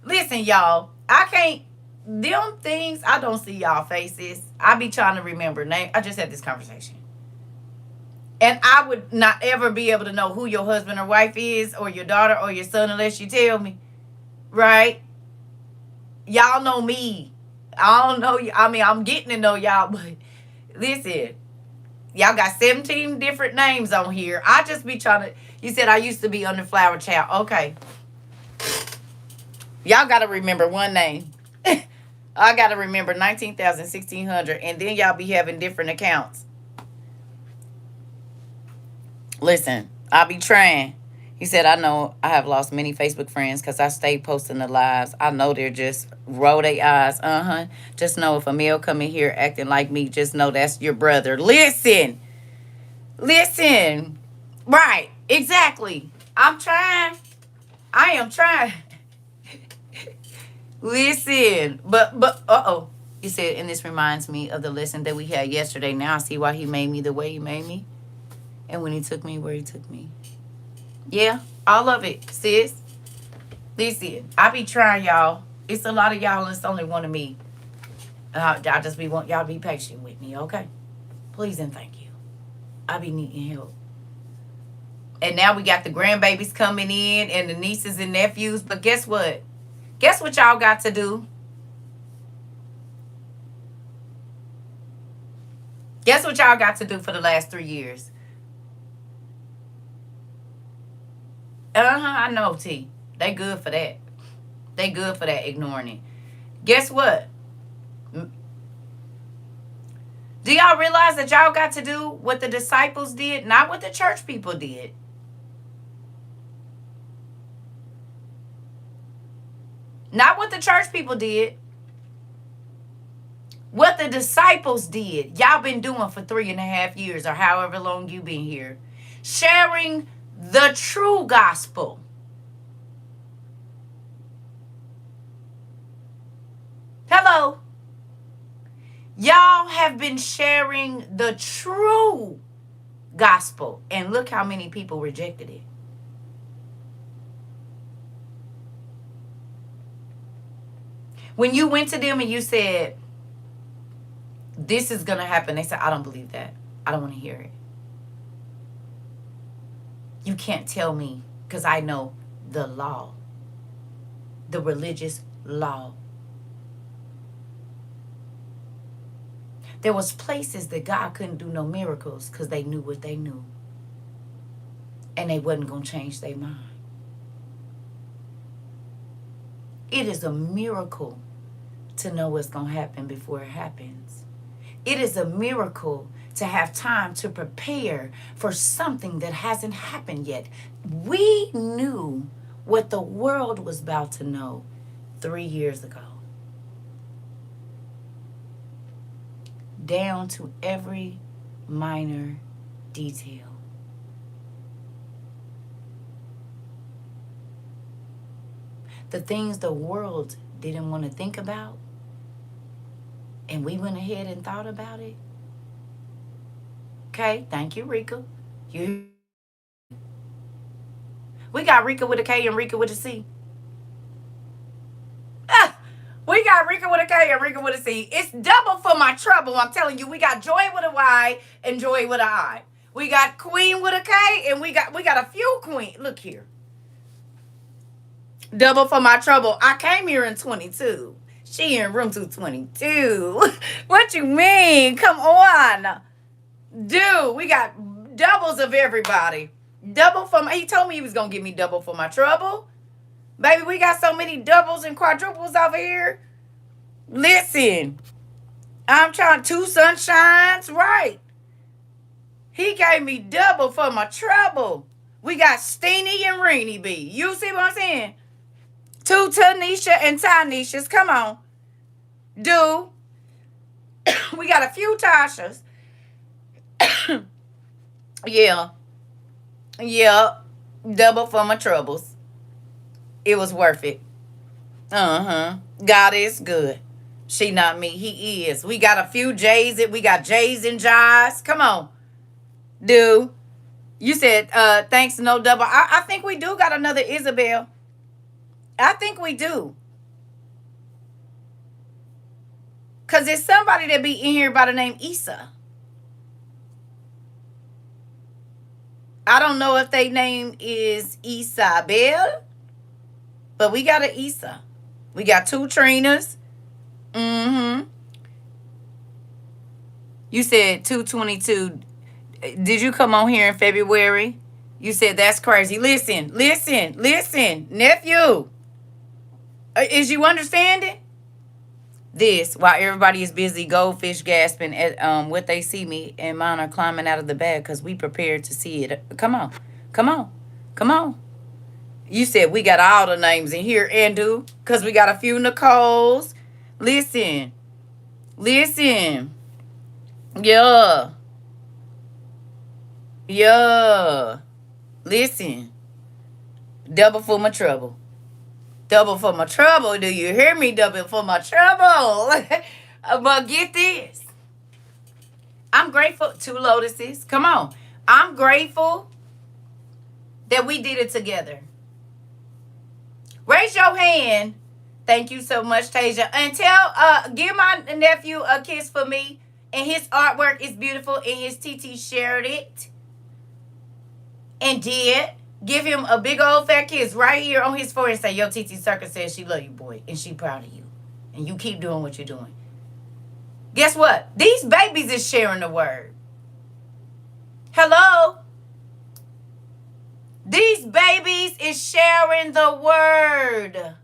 Listen, y'all, I can't. Them things, I don't see y'all faces. I be trying to remember name. I just had this conversation. And I would not ever be able to know who your husband or wife is or your daughter or your son unless you tell me. Right? Y'all know me. I don't know you. I mean, I'm getting to know y'all, but listen, y'all got 17 different names on here. I just be trying to, you said I used to be under Flower Child. Okay. Y'all got to remember one name. I got to remember 19,000, 1,600, and then y'all be having different accounts. Listen, I be trying. He said, I know I have lost many Facebook friends because I stay posting the lives. I know they're just roll their eyes. Just know if a male come in here acting like me, just know that's your brother. Listen. Right. Exactly. I'm trying. I am trying. Listen, but he said, and this reminds me of the lesson that we had yesterday. Now I see why he made me the way he made me. And when he took me where he took me. Yeah, all of it, sis. Listen, I be trying, y'all. It's a lot of y'all, and it's only one of me. I just be want y'all to be patient with me, okay? Please and thank you. I be needing help. And now we got the grandbabies coming in and the nieces and nephews. But guess what? Guess what y'all got to do? Guess what y'all got to do for the last 3 years? I know, T. They good for that. They good for that, ignoring it. Guess what? Do y'all realize that y'all got to do what the disciples did, not what the church people did? Not what the church people did. What the disciples did. Y'all been doing for 3.5 years or however long you been here. Sharing the true gospel. Hello. Y'all have been sharing the true gospel. And look how many people rejected it. When you went to them and you said, this is going to happen, they said, I don't believe that. I don't want to hear it. You can't tell me, because I know the law, the religious law. There was places that God couldn't do no miracles because they knew what they knew. And they wasn't going to change their mind. It is a miracle to know what's going to happen before it happens. It is a miracle to have time to prepare for something that hasn't happened yet. We knew what the world was about to know 3 years ago. Down to every minor detail. The things the world didn't want to think about, and we went ahead and thought about it. Okay, thank you, Rika. We got Rika with a K and Rika with a C. We got Rika with a K and Rika with a C. It's double for my trouble. I'm telling you, we got Joy with a Y and Joy with a I. We got Queen with a K, and we got a few Queen. Look here. Double for my trouble. I came here in 22. She in room 222. What you mean? Come on. Dude, we got doubles of everybody. Double for my, he told me he was going to give me double for my trouble. Baby, we got so many doubles and quadruples over here. Listen, I'm trying 2 sunshines, right? He gave me double for my trouble. We got Steenie and Reenie B. You see what I'm saying? 2 Tanisha and Tanishas. Come on. Dude. We got a few Tashas. Yeah. Double for my troubles. It was worth it. God is good. She not me. He is. We got a few J's. We got J's and J's. Come on. Dude. You said, thanks, no double. I think we do got another Isabel. I think we do. Because there's somebody that be in here by the name Issa. I don't know if their name is Isabel, but we got an Issa. We got 2 Trinas. You said 222. Did you come on here in February? You said that's crazy. Listen, nephew. Is you understanding? This, while everybody is busy goldfish gasping at what they see me, and mine are climbing out of the bag because we prepared to see it. Come on. You said we got all the names in here, Andu, because we got a few Nicoles. Listen. Yeah. Listen. Double for my trouble. Double for my trouble. Do you hear me? Double for my trouble. But get this. I'm grateful. 2 lotuses. Come on. I'm grateful that we did it together. Raise your hand. Thank you so much, Tasia. And give my nephew a kiss for me. And his artwork is beautiful. And his TT shared it. And did. Give him a big old fat kiss right here on his forehead and say, yo, TT CERCA says she love you, boy. And she proud of you. And you keep doing what you're doing. Guess what? These babies is sharing the word. Hello? These babies is sharing the word.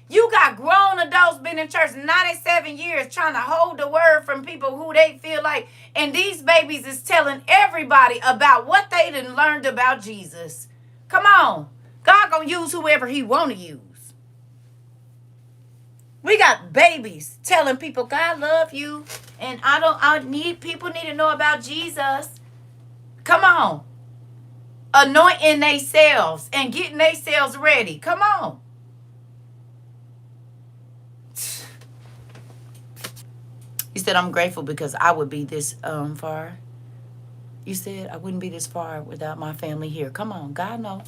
You got grown adults been in church 97 years trying to hold the word from people who they feel like. And these babies is telling everybody about what they done learned about Jesus. Come on. God gonna use whoever he want to use. We got babies telling people God love you. And people need to know about Jesus. Come on. Anointing themselves and getting themselves ready. Come on. You said, I'm grateful because I would be this far. You said, I wouldn't be this far without my family here. Come on, God knows.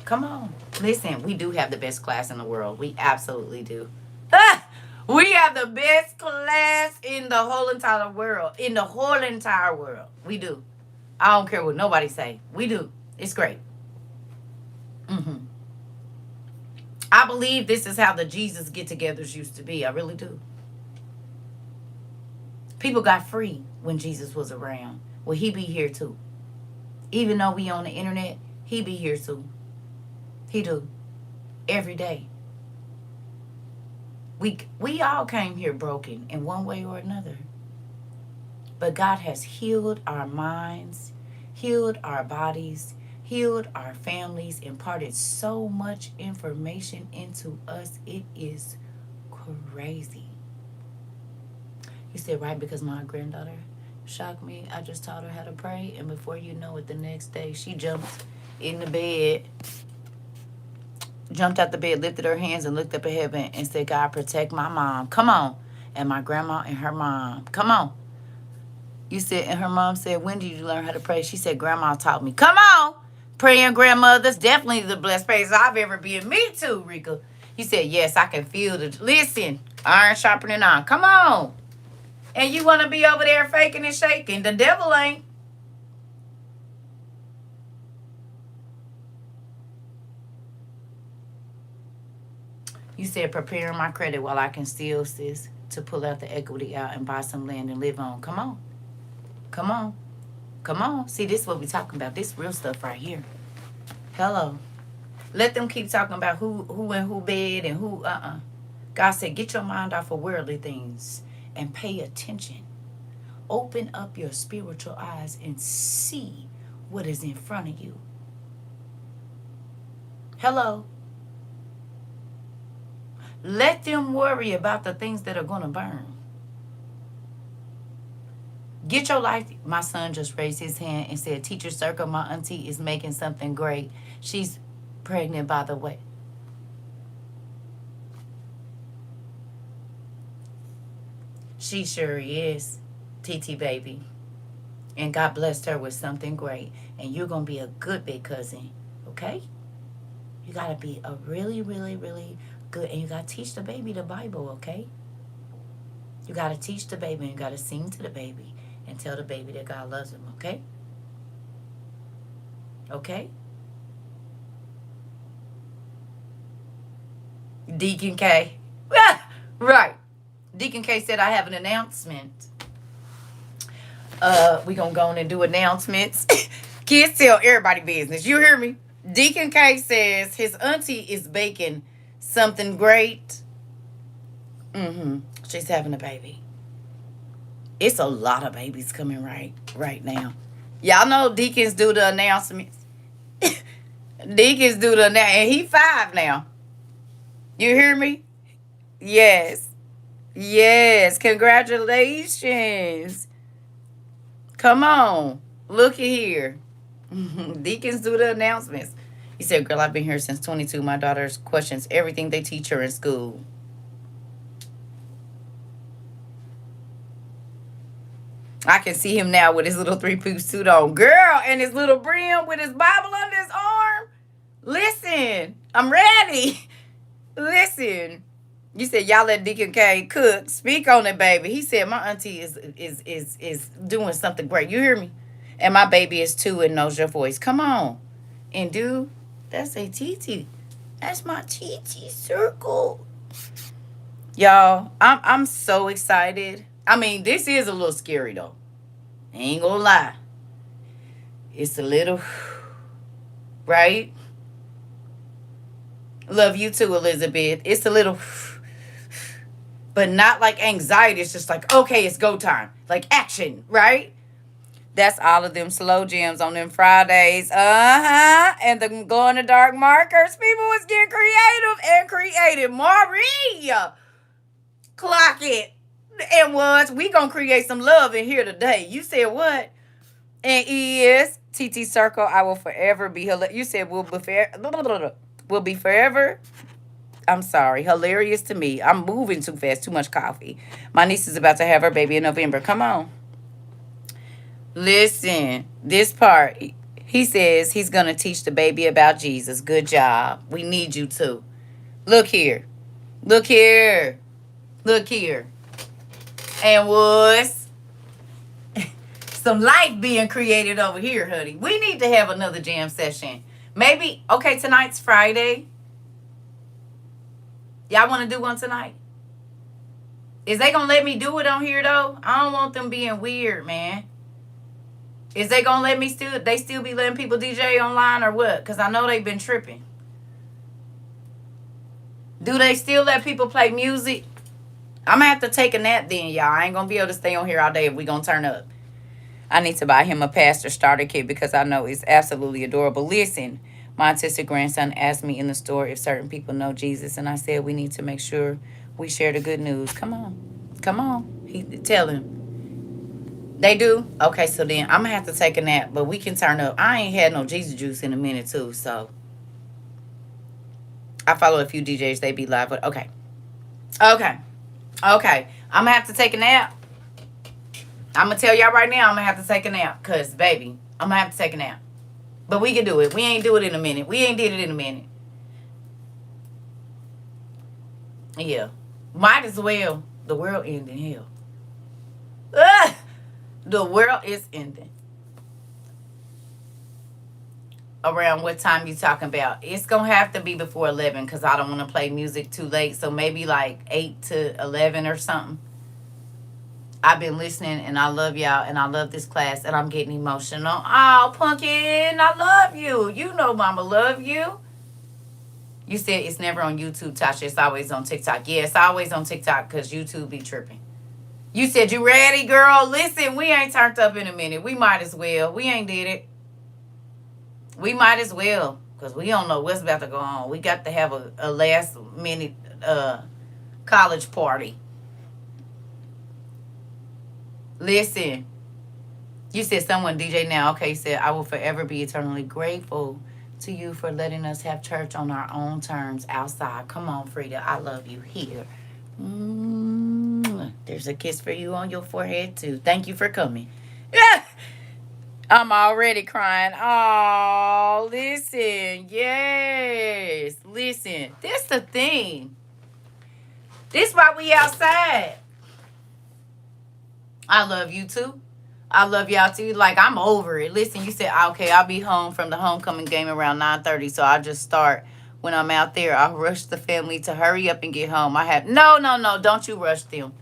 Come on. Listen, we do have the best class in the world. We absolutely do. We have the best class in the whole entire world. In the whole entire world. We do. I don't care what nobody say. We do. It's great. I believe this is how the Jesus get-togethers used to be. I really do. People got free when Jesus was around. Well, he be here too. Even though we on the internet, he be here too. He do. Every day. We all came here broken in one way or another. But God has healed our minds, healed our bodies, healed our families, imparted so much information into us. It is crazy. You said, right, because my granddaughter shocked me. I just taught her how to pray. And before you know it, the next day, she jumped in the bed, jumped out the bed, lifted her hands and looked up at heaven and said, God, protect my mom. Come on. And my grandma and her mom. Come on. You said, and her mom said, when did you learn how to pray? She said, Grandma taught me. Come on. Praying grandmothers, definitely the blessed place I've ever been. Me too, Rika. You said, yes, I can feel the, listen, iron sharpening iron. Come on. And you want to be over there faking and shaking. The devil ain't. You said, preparing my credit while I can still, sis, to pull out the equity out and buy some land and live on. Come on. Come on. Come on. See, this is what we're talking about. This real stuff right here. Hello. Let them keep talking about who and who bed and who, God said, get your mind off of worldly things and pay attention. Open up your spiritual eyes and see what is in front of you. Hello. Let them worry about the things that are going to burn. Get your life. My son just raised his hand and said, Teacher CERCA, my auntie is making something great. She's pregnant, by the way. She sure is, TT baby. And God blessed her with something great. And you're going to be a good big cousin, okay? You got to be a really, really, really good. And you got to teach the baby the Bible, okay? You got to teach the baby and you got to sing to the baby and tell the baby that God loves him, okay? Okay? Deacon K. Right. Deacon K said, I have an announcement. We gonna go on and do announcements. Kids tell everybody business. You hear me? Deacon K says his auntie is baking something great. She's having a baby. It's a lot of babies coming right now. Y'all know deacons do the announcements. Deacons do the announcements. And he 5 now. You hear me? Yes. Yes. Congratulations. Come on. Look at here. Deacons do the announcements. He said, girl, I've been here since 22. My daughter questions everything they teach her in school. I can see him now with his little three-piece suit on. Girl, and his little brim with his Bible under his arm. Listen, I'm ready. Listen. You said y'all let Deacon K cook. Speak on it, baby. He said my auntie is doing something great. You hear me? And my baby is 2 and knows your voice. Come on. And dude, that's a TT. That's my TT circle. Y'all, I'm so excited. I mean, this is a little scary though. I ain't gonna lie. It's a little right? Love you too, Elizabeth. It's a little but not like anxiety. It's just like, okay, it's go time. Like action, right? That's all of them slow jams on them Fridays. And the glow in the dark markers. People was getting creative and creative. Maria, clock it. And was we gonna create some love in here today. You said what? And is TT Circle. I will forever be. You said will be forever. I'm sorry, hilarious to me. I'm moving too fast, too much coffee. My niece is about to have her baby in November. Come on. Listen, this part, he says he's going to teach the baby about Jesus. Good job. We need you to. Look here. Look here. Look here. And was some life being created over here, honey. We need to have another jam session. Maybe, okay, tonight's Friday. Y'all want to do one tonight? Is they going to let me do it on here, though? I don't want them being weird, man. Is they going to let me still be letting people DJ online or what? Because I know they've been tripping. Do they still let people play music? I'm going to have to take a nap then, y'all. I ain't going to be able to stay on here all day if we going to turn up. I need to buy him a pastor starter kit because I know it's absolutely adorable. Listen, my autistic grandson asked me in the store if certain people know Jesus, and I said we need to make sure we share the good news. Come on. Come on. Tell him. They do? Okay, so then I'm going to have to take a nap, but we can turn up. I ain't had no Jesus juice in a minute, too, so. I follow a few DJs. They be live, but okay. Okay. I'm going to have to take a nap. I'm going to tell y'all right now I'm going to have to take a nap because, baby, I'm going to have to take a nap. But we can do it. We ain't do it in a minute. We ain't did it in a minute. Yeah. Might as well. The world ending hell. The world is ending. Around what time you talking about? It's going to have to be before 11 because I don't want to play music too late. So maybe like 8 to 11 or something. I've been listening and I love y'all and I love this class and I'm getting emotional. Oh, Pumpkin, I love you. You know Mama love you. You said it's never on YouTube, Tasha. It's always on TikTok. Yeah, it's always on TikTok because YouTube be tripping. You said you ready, girl? Listen, we ain't turned up in a minute. We might as well. We ain't did it. We might as well because we don't know what's about to go on. We got to have a last minute college party. Listen, you said someone DJ now. Okay, you said, I will forever be eternally grateful to you for letting us have church on our own terms outside. Come on, Frida. I love you here. There's a kiss for you on your forehead, too. Thank you for coming. Yeah. I'm already crying. Oh, listen. Yes. Listen. This the thing. This why we outside. I love you too. I love y'all too. Like, I'm over it. Listen, you said, okay, I'll be home from the homecoming game around 9:30. So I'll just start when I'm out there. I'll rush the family to hurry up and get home. No. Don't you rush them.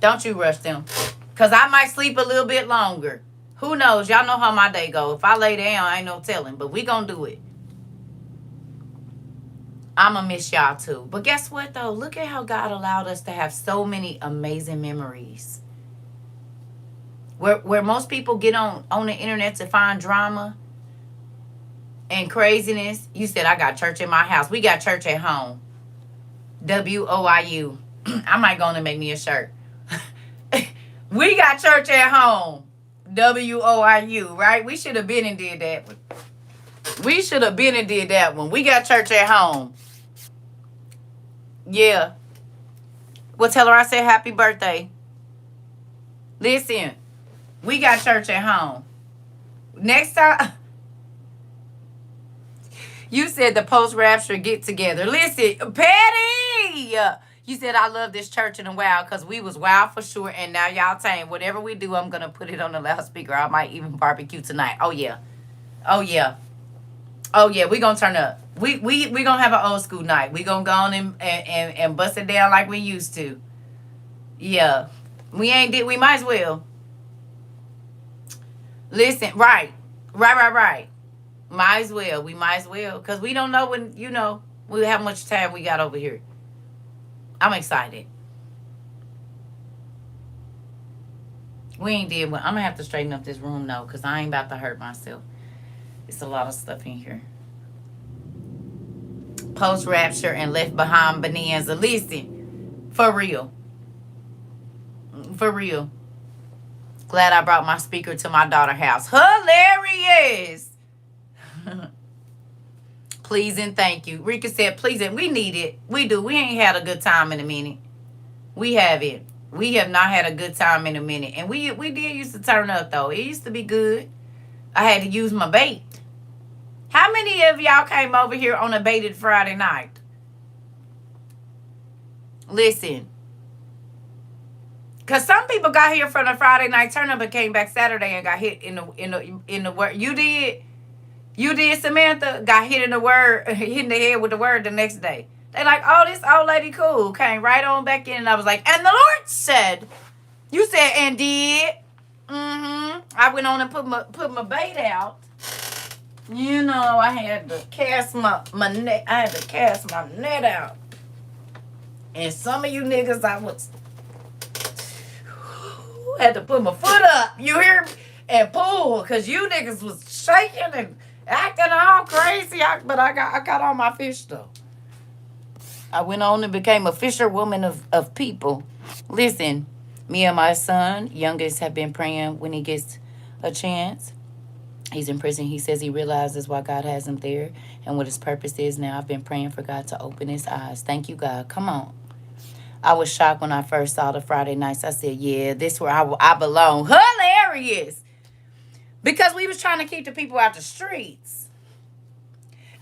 Don't you rush them. Because I might sleep a little bit longer. Who knows? Y'all know how my day go. If I lay down, I ain't no telling. But we gonna do it. I'm going to miss y'all too. But guess what, though? Look at how God allowed us to have so many amazing memories. Where most people get on the internet to find drama and craziness. You said, I got church in my house. We got church at home. WOIU. I might go on and make me a shirt. We got church at home. WOIU, right? We should have been and did that one. We should have been and did that one. We got church at home. Yeah. Well, tell her I said happy birthday. Listen, we got church at home. Next time, you said the post-rapture get together. Listen, Patty, you said I love this church in a while because we was wild for sure, and now y'all tame. Whatever we do, I'm gonna put it on the loudspeaker. I might even barbecue tonight. Oh yeah, oh yeah, oh yeah. We gonna turn up. We gonna have an old school night. We gonna go on and bust it down like we used to. Yeah, we ain't did. We might as well. Listen, right. Might as well. We might as well. Because we don't know when, we how much time we got over here. I'm excited. We ain't did one. I'm going to have to straighten up this room, though, because I ain't about to hurt myself. It's a lot of stuff in here. Post-rapture and left behind bonanza. Listen, for real. For real. Glad I brought my speaker to my daughter's house. Hilarious. Please and thank you. Rika said, please, and we need it. We do. We ain't had a good time in a minute. We haven't. We have not had a good time in a minute. And we did used to turn up, though. It used to be good. I had to use my bait. How many of y'all came over here on a baited Friday night? Listen. Because some people got here from the Friday night turn up and came back Saturday and got hit in the word. You did? You did, Samantha? Got hit in the word, hit in the head with the word the next day. They like, oh, this old lady cool. Came right on back in. And I was like, and the Lord said, you said, and did. I went on and put my bait out. I had to cast my net. I had to cast my net out. And some of you niggas, I was had to put my foot up. You hear me? And pull, because you niggas was shaking and acting all crazy. But I got all my fish, though. I went on and became a fisherwoman of people. Listen, me and my son, youngest, have been praying when he gets a chance. He's in prison. He says he realizes why God has him there and what his purpose is now. I've been praying for God to open his eyes. Thank you, God. Come on. I was shocked when I first saw the Friday nights. I said, yeah, this is where I belong. Hilarious. Because we was trying to keep the people out the streets.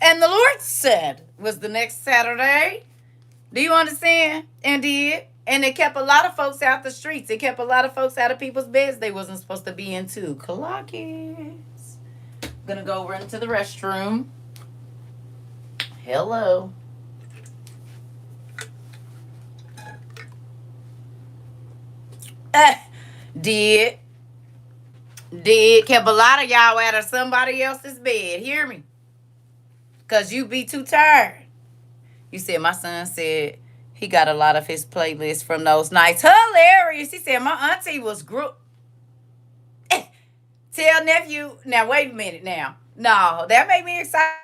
And the Lord said, was the next Saturday. Do you understand? And did. And it kept a lot of folks out the streets. It kept a lot of folks out of people's beds they wasn't supposed to be in too. Clockets. Gonna go run to the restroom. Hello. Did. Kept a lot of y'all out of somebody else's bed. Hear me? Because you be too tired. You said my son said he got a lot of his playlists from those nights. Hilarious. He said my auntie was Tell nephew. Now, wait a minute now. No, that made me excited.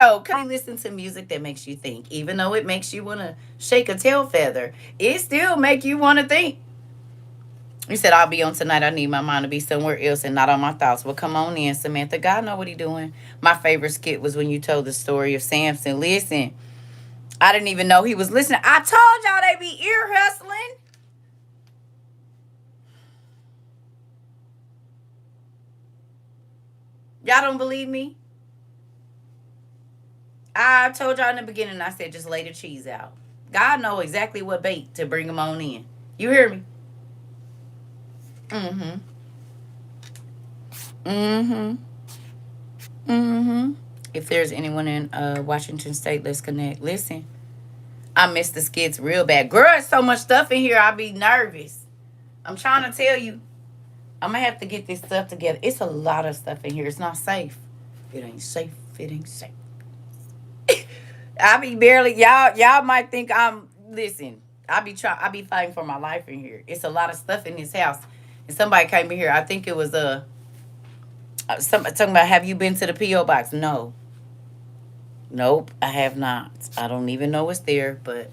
Oh, come listen to music that makes you think. Even though it makes you want to shake a tail feather, it still make you want to think. You said, I'll be on tonight. I need my mind to be somewhere else and not on my thoughts. Well, come on in, Samantha. God know what he doing. My favorite skit was when you told the story of Samson. Listen, I didn't even know he was listening. I told y'all they be ear hustling. Y'all don't believe me? I told y'all in the beginning, I said, just lay the cheese out. God know exactly what bait to bring them on in. You hear me? Mm-hmm. Mm-hmm. Mm-hmm. If there's anyone in Washington State, let's connect. Listen, I miss the skits real bad. Girl, there's so much stuff in here, I be nervous. I'm trying to tell you. I'm going to have to get this stuff together. It's a lot of stuff in here. It's not safe. It ain't safe. It ain't safe. I be barely, y'all might think listen, I be fighting for my life in here. It's a lot of stuff in this house. And somebody came in here, I think it was somebody talking about, have you been to the P.O. box? No. Nope, I have not. I don't even know it's there, but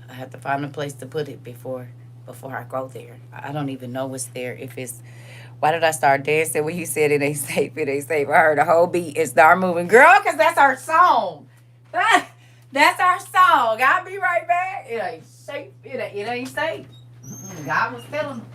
I have to find a place to put it before I go there. I don't even know what's there. If it's, why did I start dancing when you said it ain't safe? It ain't safe. I heard a whole beat and start moving. Girl, because that's our song. That's our song. I'll be right back. It ain't safe. It ain't safe. God was telling them.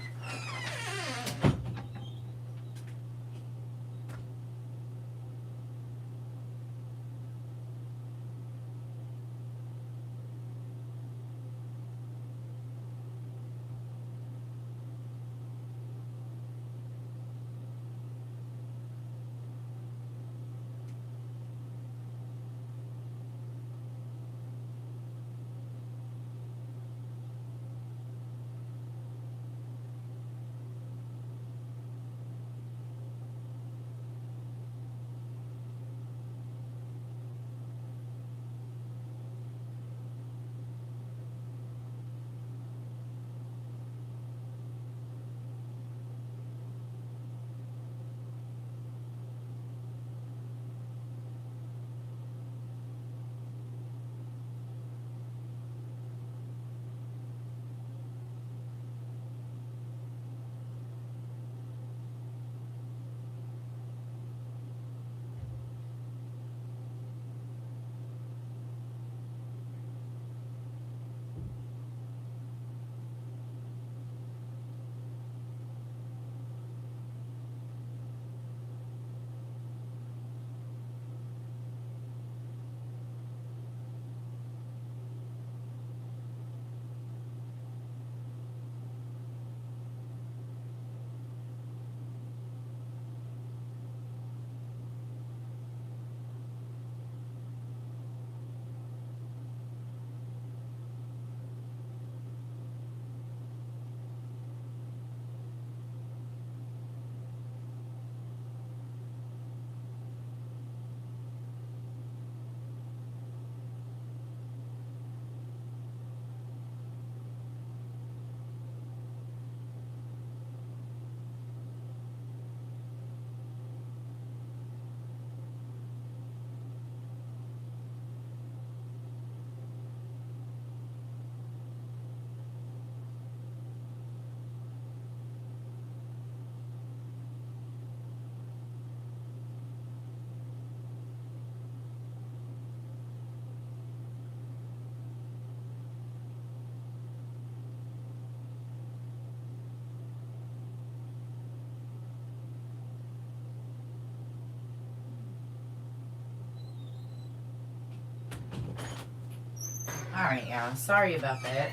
All right, y'all. Sorry about that.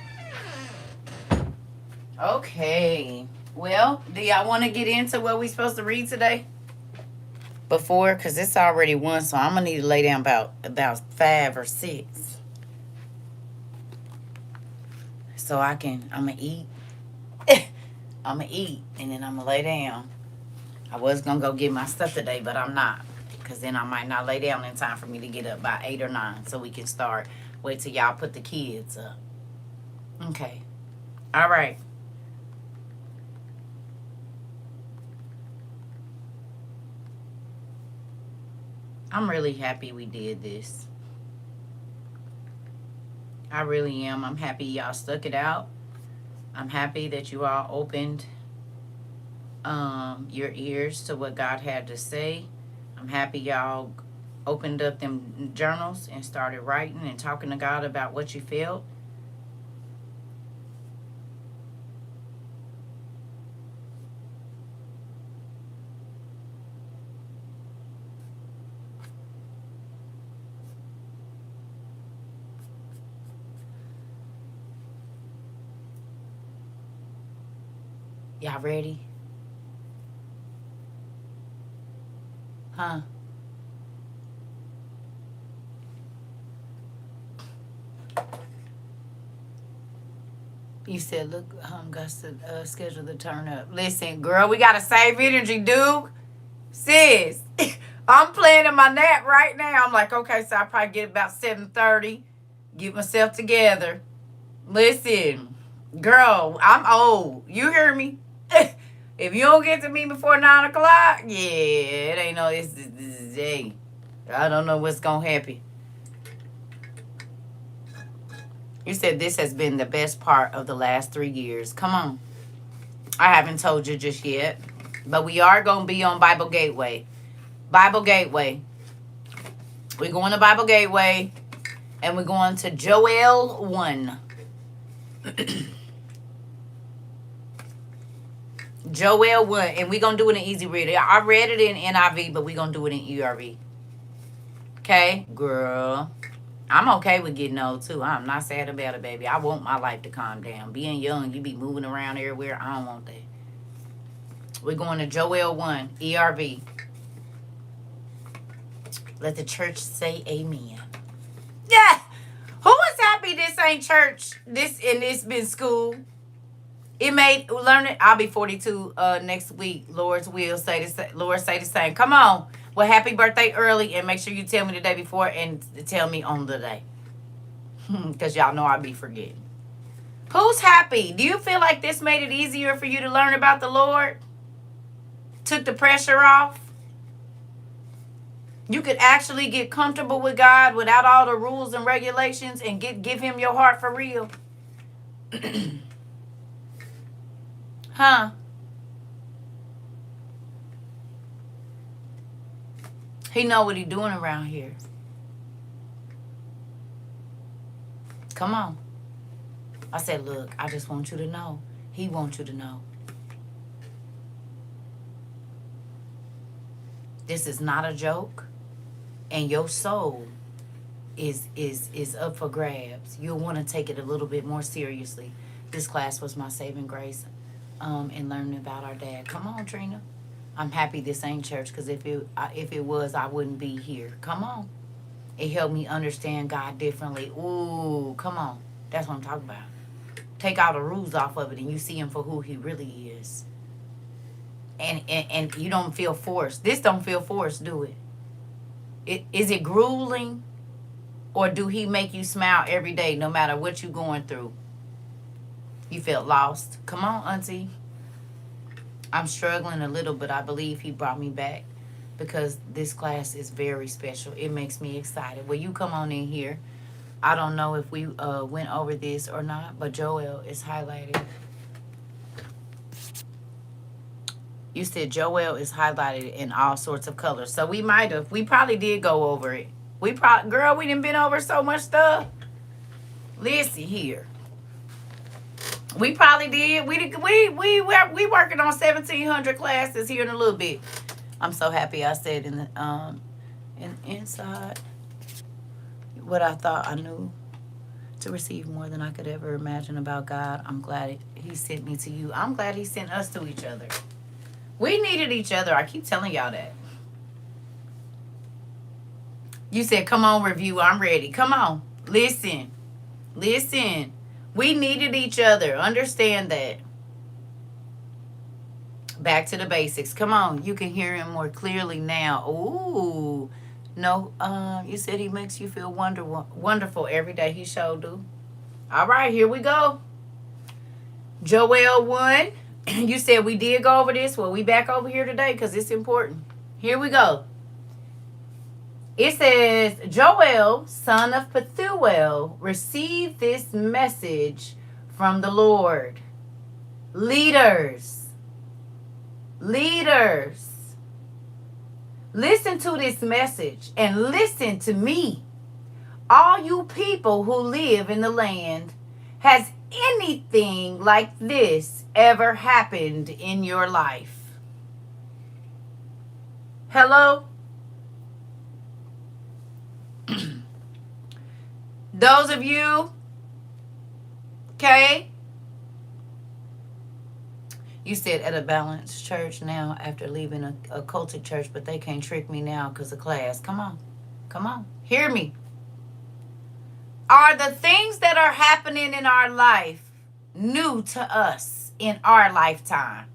Okay. Well, do y'all want to get into what we supposed to read today? Before, because it's already 1, so I'm going to need to lay down about 5 or 6. So I'm going to eat. I'm going to eat, and then I'm going to lay down. I was going to go get my stuff today, but I'm not. Because then I might not lay down in time for me to get up by 8 or 9 so we can start. Wait till y'all put the kids up. Okay. All right. I'm really happy we did this. I really am. I'm happy y'all stuck it out. I'm happy that you all opened your ears to what God had to say. I'm happy y'all opened up them journals and started writing and talking to God about what you felt. Y'all ready? Huh? You said, look, got to schedule the turn up. Listen, girl, we got to save energy, dude. Sis, I'm planning my nap right now. I'm like, okay, so I probably get about 7:30. Get myself together. Listen, girl, I'm old. You hear me? If you don't get to me before 9 o'clock, yeah, it ain't no, hey, I don't know what's going to happen. You said this has been the best part of the last 3 years. Come on. I haven't told you just yet. But we are going to be on Bible Gateway. Bible Gateway. We're going to Bible Gateway. And we're going to Joel 1. Joel 1. And we're going to do it in easy reader. I read it in NIV, but we're going to do it in ERV. Okay? Girl. I'm okay with getting old, too. I'm not sad about it, baby. I want my life to calm down. Being young, you be moving around everywhere. I don't want that. We're going to Joel 1, ERV. Let the church say amen. Yeah! Who is happy this ain't church? This been school. It made learn it. I'll be 42 next week. Lord's will say the Lord say the same. Come on. Well, happy birthday early, and make sure you tell me the day before and tell me on the day. Because y'all know I'll be forgetting. Who's happy? Do you feel like this made it easier for you to learn about the Lord? Took the pressure off? You could actually get comfortable with God without all the rules and regulations and give him your heart for real? Huh? He know what he doing around here. Come on. I said, look, I just want you to know. He wants you to know. This is not a joke. And your soul is up for grabs. You'll want to take it a little bit more seriously. This class was my saving grace in learning about our dad. Come on, Trina. I'm happy this ain't church, because if it was, I wouldn't be here. Come on. It helped me understand God differently. Ooh, come on. That's what I'm talking about. Take all the rules off of it and you see him for who he really is. And you don't feel forced. This don't feel forced, do it? Is it grueling? Or do he make you smile every day no matter what you're going through? You felt lost. Come on, auntie. I'm struggling a little, but I believe he brought me back because this class is very special. It makes me excited. Well, you come on in here. I don't know if we went over this or not, but Joel is highlighted. You said Joel is highlighted in all sorts of colors. So we probably did go over it. Girl, we done been over so much stuff. Listen here. We probably did. We working on 1,700 classes here in a little bit. I'm so happy I said in the inside what I thought I knew to receive more than I could ever imagine about God. I'm glad he sent me to you. I'm glad he sent us to each other. We needed each other. I keep telling y'all that. You said, come on, review. I'm ready. Come on. Listen. We needed each other. Understand that. Back to the basics. Come on. You can hear him more clearly now. Ooh. No, you said he makes you feel wonderful every day. He sure do. All right, here we go. Joel 1. You said we did go over this. Well, we back over here today because it's important. Here we go. It says, Joel, son of Pethuel, received this message from the Lord. Leaders, listen to this message and listen to me. All you people who live in the land, has anything like this ever happened in your life? Hello? Those of you, okay? You said at a balanced church now after leaving a cultic church, but they can't trick me now because of class. Come on. Hear me. Are the things that are happening in our life new to us in our lifetime?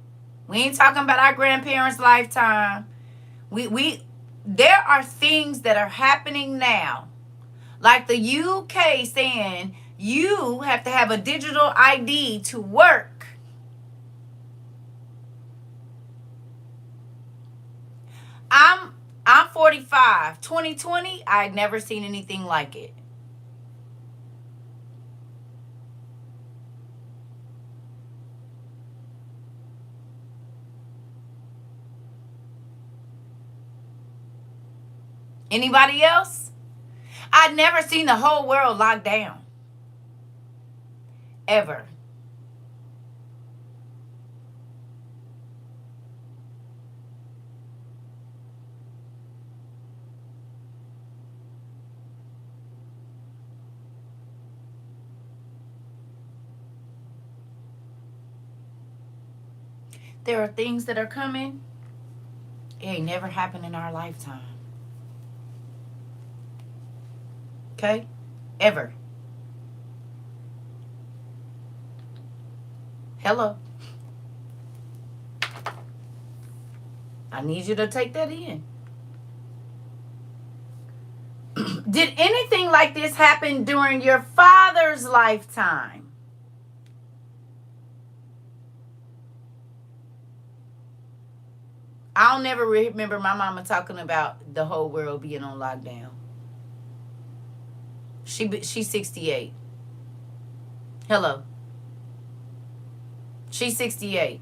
We ain't talking about our grandparents' lifetime. There are things that are happening now. Like the UK saying you have to have a digital ID to work. I'm 45. 2020, I'd never seen anything like it. Anybody else? I'd never seen the whole world locked down. Ever. There are things that are coming. It ain't never happened in our lifetime. Okay? Ever. Hello. I need you to take that in. Did anything like this happen during your father's lifetime? I'll never remember my mama talking about the whole world being on lockdown. She's 68. Hello. She's 68.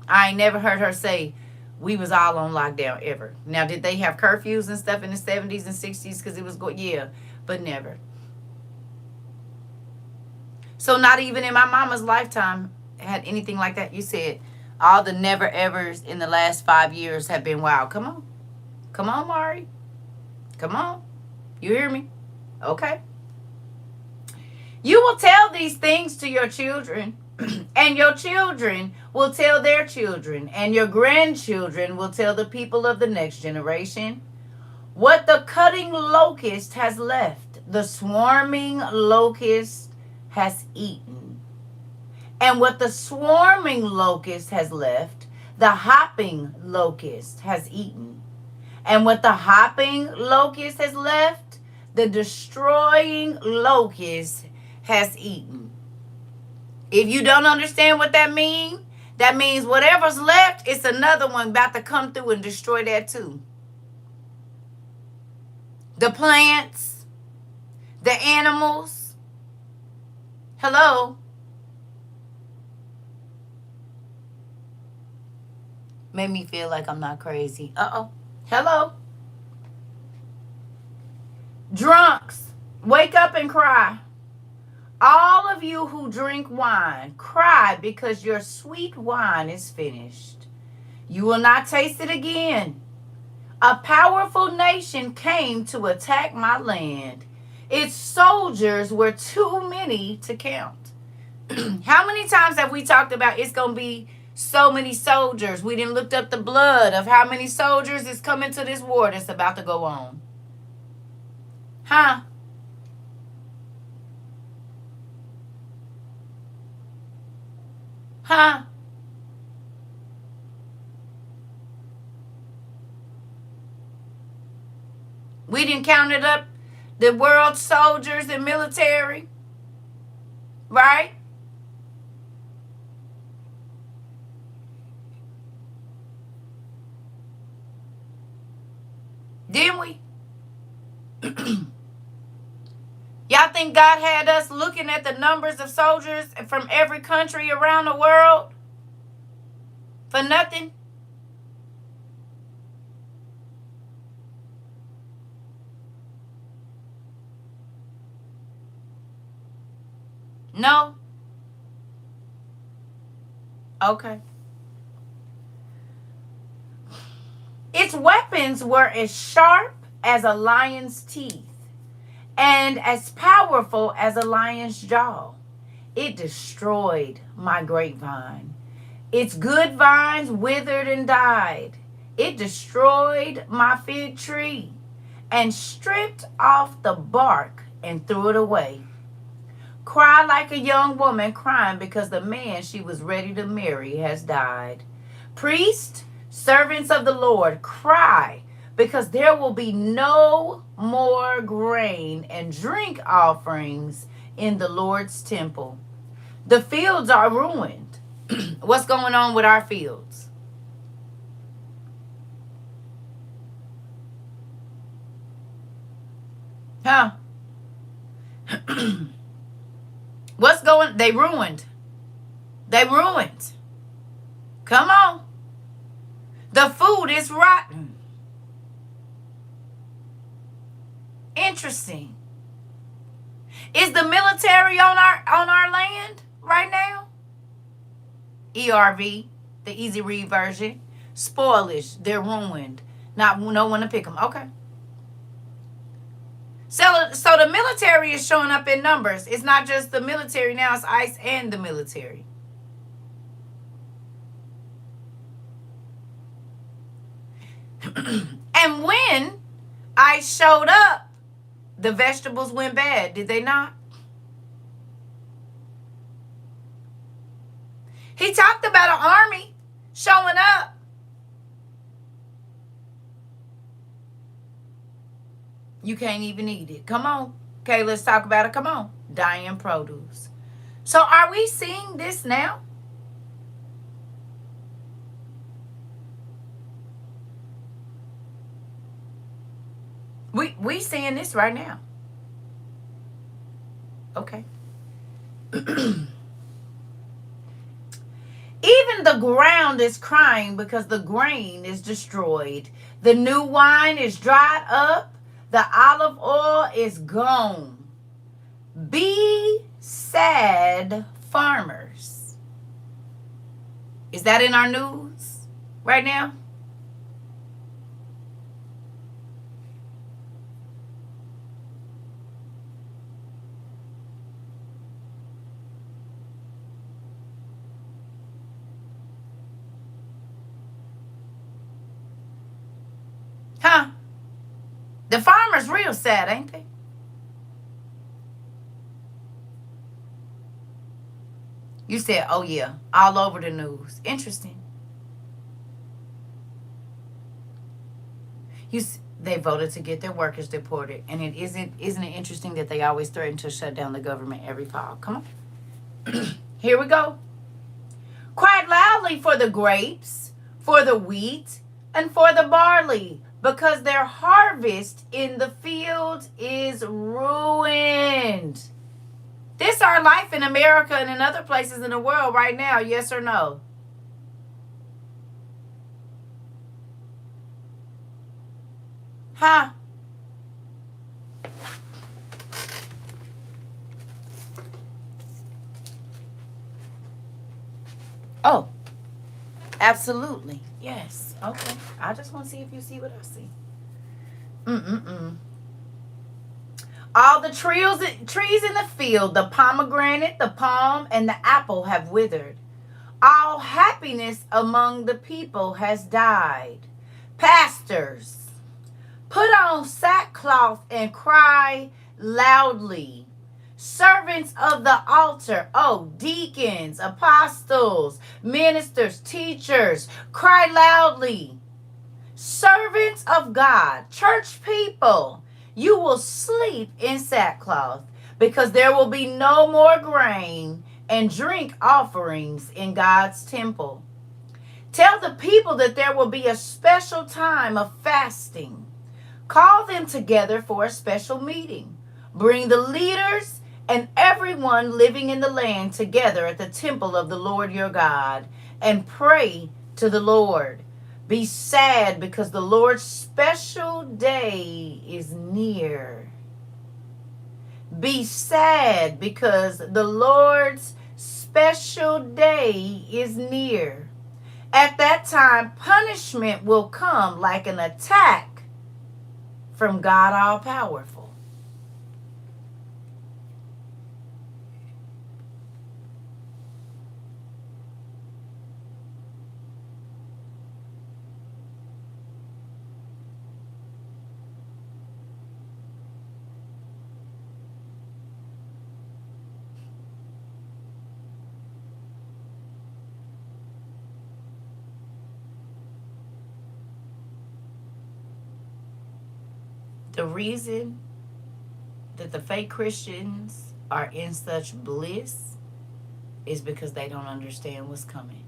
I ain't never heard her say we was all on lockdown ever. Now, did they have curfews and stuff in the 70s and 60s because it was yeah, but never. So not even in my mama's lifetime had anything like that. You said all the never evers in the last 5 years have been wild. Come on. Come on, Mari. Come on. You hear me? Okay. You will tell these things to your children, and your children will tell their children, and your grandchildren will tell the people of the next generation what the cutting locust has left, the swarming locust has eaten. And what the swarming locust has left, the hopping locust has eaten. And what the hopping locust has left, the destroying locust has eaten. If you don't understand what that means whatever's left, it's another one about to come through and destroy that too. The plants, the animals. Hello. Made me feel like I'm not crazy. Uh-oh. Hello. Drunks, wake up and cry. All of you who drink wine, cry because your sweet wine is finished. You will not taste it again. A powerful nation came to attack my land. Its soldiers were too many to count. How many times have we talked about it's going to be so many soldiers? We didn't look up the blood of how many soldiers is coming to this war that's about to go on. Huh? Huh? We didn't count it up, the world soldiers and military, right? Didn't we? Y'all think God had us looking at the numbers of soldiers from every country around the world for nothing? No? Okay. Its weapons were as sharp as a lion's teeth and as powerful as a lion's jaw. It destroyed my grapevine. Its good vines withered and died. It destroyed my fig tree and stripped off the bark and threw it away. Cry like a young woman crying because the man she was ready to marry has died. Priest, servants of the Lord, cry because there will be no more grain and drink offerings in the Lord's temple. The fields are ruined. What's going on with our fields? Huh? What's going? They ruined. They ruined. Come on. The food is rotten. Interesting. Is the military on our land right now? ERV, the easy read version. Spoilish. They're ruined. No one to pick them. Okay. So the military is showing up in numbers. It's not just the military now. It's ICE and the military. And when I showed up, the vegetables went bad, did they not? He talked about an army showing up. You can't even eat it. Come on. Okay, let's talk about it. Come on. Dying produce. So are we seeing this now? We seeing this right now. Okay. Even the ground is crying because the grain is destroyed. The new wine is dried up. The olive oil is gone. Be sad, farmers. Is that in our news right now? Huh? The farmers real sad, ain't they? You said, oh yeah, all over the news. Interesting. They voted to get their workers deported, and isn't it interesting that they always threaten to shut down the government every fall? Come on. Here we go. Cried loudly for the grapes, for the wheat, and for the barley, because their harvest in the field is ruined. This our life in America and in other places in the world right now, yes or no? Huh? Oh, absolutely. Yes. Okay. I just want to see if you see what I see. All the trees in the field, the pomegranate, the palm, and the apple have withered. All happiness among the people has died. Pastors, put on sackcloth and cry loudly. Servants of the altar, oh, deacons, apostles, ministers, teachers, cry loudly. Servants of God, church people, you will sleep in sackcloth, because there will be no more grain and drink offerings in God's temple. Tell the people that there will be a special time of fasting. Call them together for a special meeting. Bring the leaders and everyone living in the land together at the temple of the Lord your God, and pray to the Lord. Be sad because the Lord's special day is near. Be sad because the Lord's special day is near. At that time, punishment will come like an attack from God all-powerful. The reason that the fake Christians are in such bliss is because they don't understand what's coming.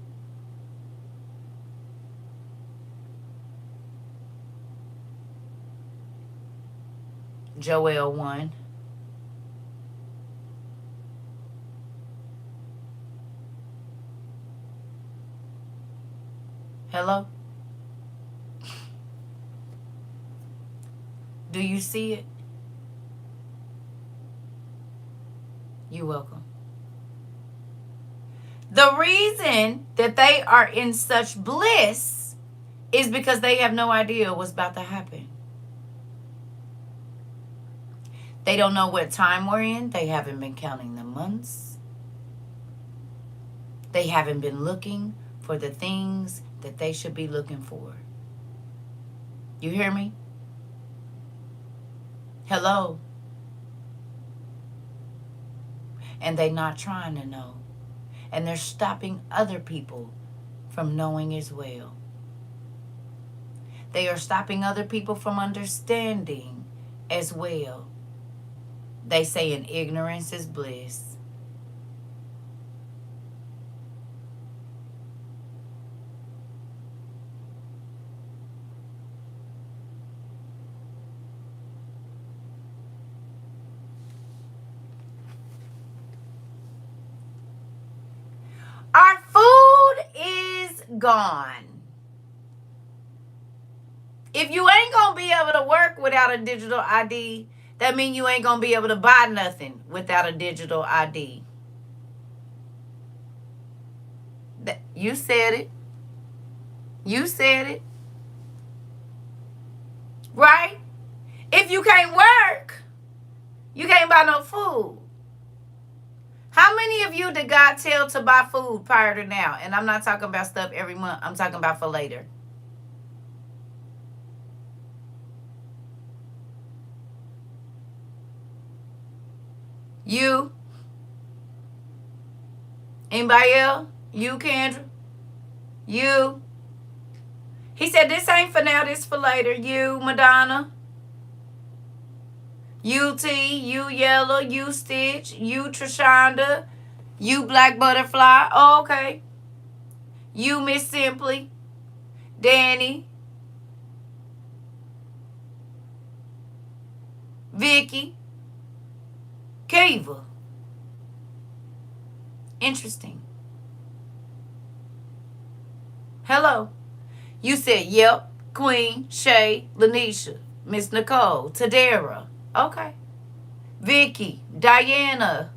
Joel 1. Hello? Do you see it? You're welcome. The reason that they are in such bliss is because they have no idea what's about to happen. They don't know what time we're in. They haven't been counting the months. They haven't been looking for the things that they should be looking for. You hear me? Hello? And they're not trying to know. And they're stopping other people from knowing as well. They are stopping other people from understanding as well. They say in ignorance is bliss. Our food is gone. If you ain't going to be able to work without a digital ID, that means you ain't going to be able to buy nothing without a digital ID. You said it. You said it. Right? If you can't work, you can't buy no food. How many of you did God tell to buy food prior to now? And I'm not talking about stuff every month. I'm talking about for later. You? Anybody else? You, Kendra? You? He said, this ain't for now, this for later. You, Madonna? You, T? You, Yellow? You, Stitch? You, Trishonda? You, Black Butterfly? Oh, okay. You, Miss Simply? Danny? Vicky? Kiva? Interesting. Hello. You said, yep, Queen, Shay, Lanisha, Miss Nicole, Tadera. Okay. Vicky, Diana.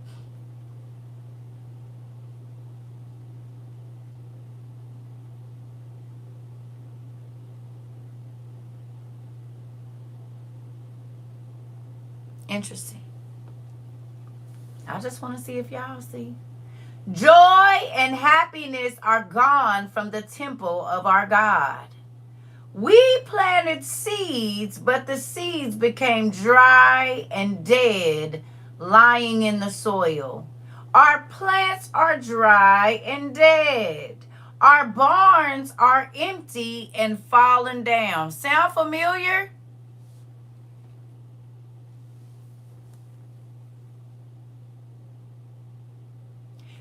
Interesting. I just want to see if y'all see. Joy and happiness are gone from the temple of our God. We planted seeds, but the seeds became dry and dead, lying in the soil. Our plants are dry and dead. Our barns are empty and fallen down. Sound familiar?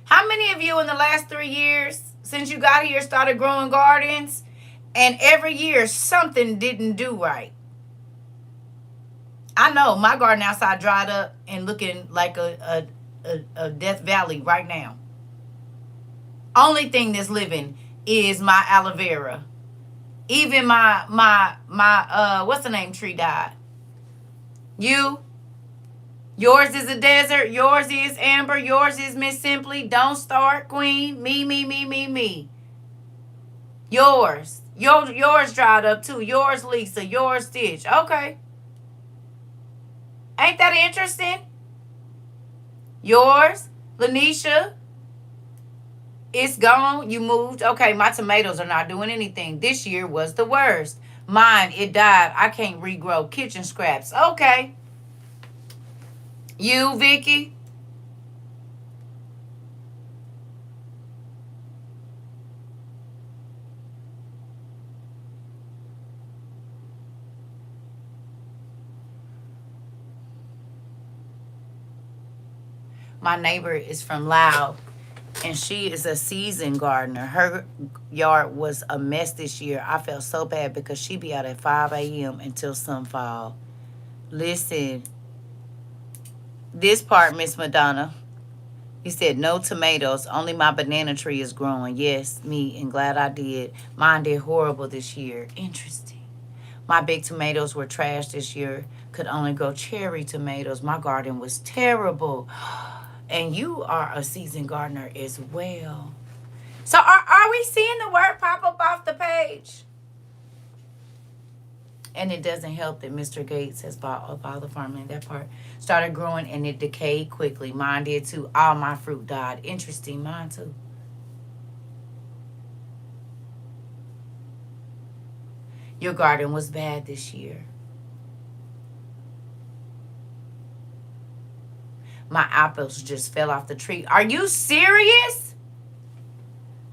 How many of you in the last 3 years, since you got here, started growing gardens, and every year something didn't do right? I know my garden outside dried up and looking like a Death Valley right now. Only thing that's living is my aloe vera. Even my what's the name tree died. Yours is a desert. Yours is Amber. Yours is Miss Simply. Don't start, Queen. Me. Yours. Yours dried up too. Yours, Lisa. Yours, Stitch. Okay. Ain't that interesting? Yours, Lanisha. It's gone. You moved. Okay, my tomatoes are not doing anything. This year was the worst. Mine, it died. I can't regrow. Kitchen scraps. Okay. You, Vicky? My neighbor is from Laos, and she is a seasoned gardener. Her yard was a mess this year. I felt so bad because she be out at 5 a.m. until sunfall. Listen, this part, Miss Madonna. He said, no tomatoes. Only my banana tree is growing. Yes, me, and glad I did. Mine did horrible this year. Interesting. My big tomatoes were trash this year. Could only grow cherry tomatoes. My garden was terrible. And you are a seasoned gardener as well. So are we seeing the word pop up off the page? And it doesn't help that Mr. Gates has bought up all the farmland. That part started growing and it decayed quickly. Mine did too. All my fruit died. Interesting. Mine too. Your garden was bad this year. My apples just fell off the tree. Are you serious?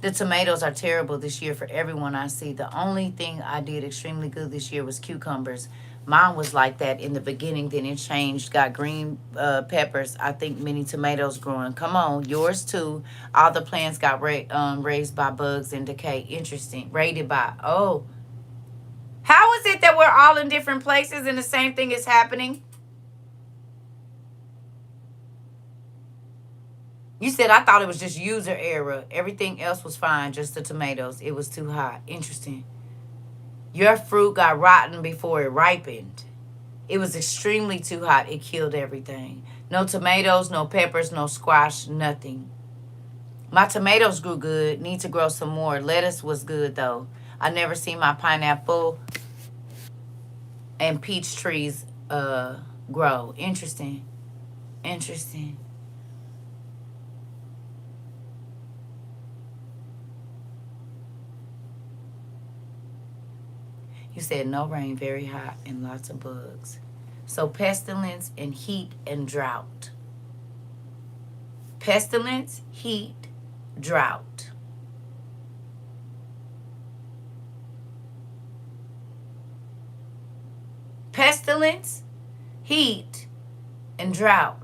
The tomatoes are terrible this year for everyone I see. The only thing I did extremely good this year was cucumbers. Mine was like that in the beginning, then it changed. Got green peppers. I think mini tomatoes growing. Come on, yours too. All the plants got raised by bugs and decay. Interesting. Rated by, oh. How is it that we're all in different places and the same thing is happening? You said, I thought it was just user error. Everything else was fine, just the tomatoes. It was too hot. Interesting. Your fruit got rotten before it ripened. It was extremely too hot. It killed everything. No tomatoes, no peppers, no squash, nothing. My tomatoes grew good. Need to grow some more. Lettuce was good, though. I never seen my pineapple and peach trees grow. Interesting. Interesting. You said no rain, very hot, and lots of bugs. So pestilence and heat and drought. Pestilence, heat, drought. Pestilence, heat, and drought.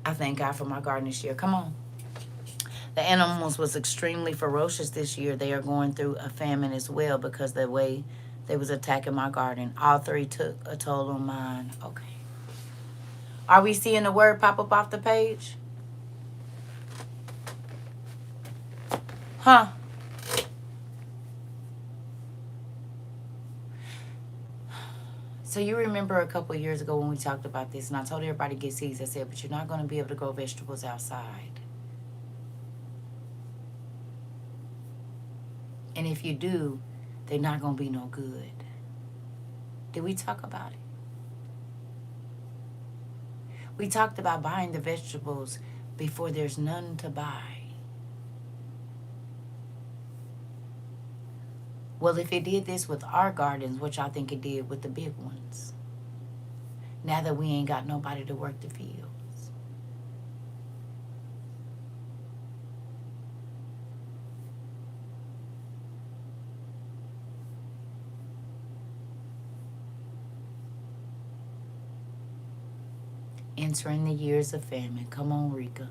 I thank God for my garden this year. Come on. The animals was extremely ferocious this year. They are going through a famine as well because the way they was attacking my garden. All three took a toll on mine. Okay. Are we seeing the word pop up off the page? Huh? So you remember a couple of years ago when we talked about this and I told everybody to get seeds. I said, but you're not going to be able to grow vegetables outside. And if you do, they're not going to be no good. Did we talk about it? We talked about buying the vegetables before there's none to buy. Well, if it did this with our gardens, which I think it did with the big ones, now that we ain't got nobody to work the fields. Entering the years of famine. Come on, Rika.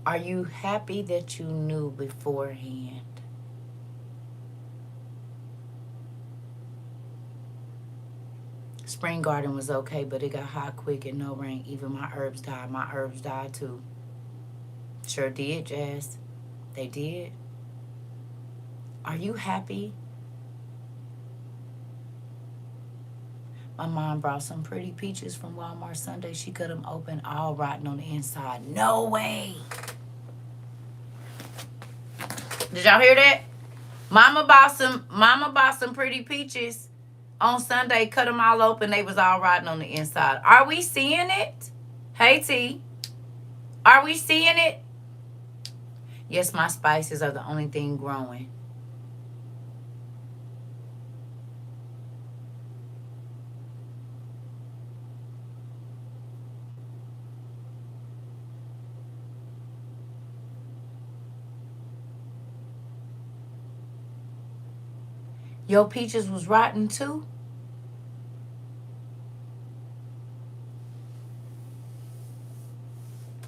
Are you happy that you knew beforehand? Spring garden was okay, but it got hot quick and no rain. Even my herbs died. My herbs died too. Sure did, Jazz. They did. Are you happy? My mom brought some pretty peaches from Walmart Sunday. She cut them open, all rotten on the inside. No way. Did y'all hear that? Mama bought some pretty peaches on Sunday. Cut them all open. They was all rotten on the inside. Are we seeing it? Hey, T. Are we seeing it? Yes, my spices are the only thing growing. Your peaches was rotten too?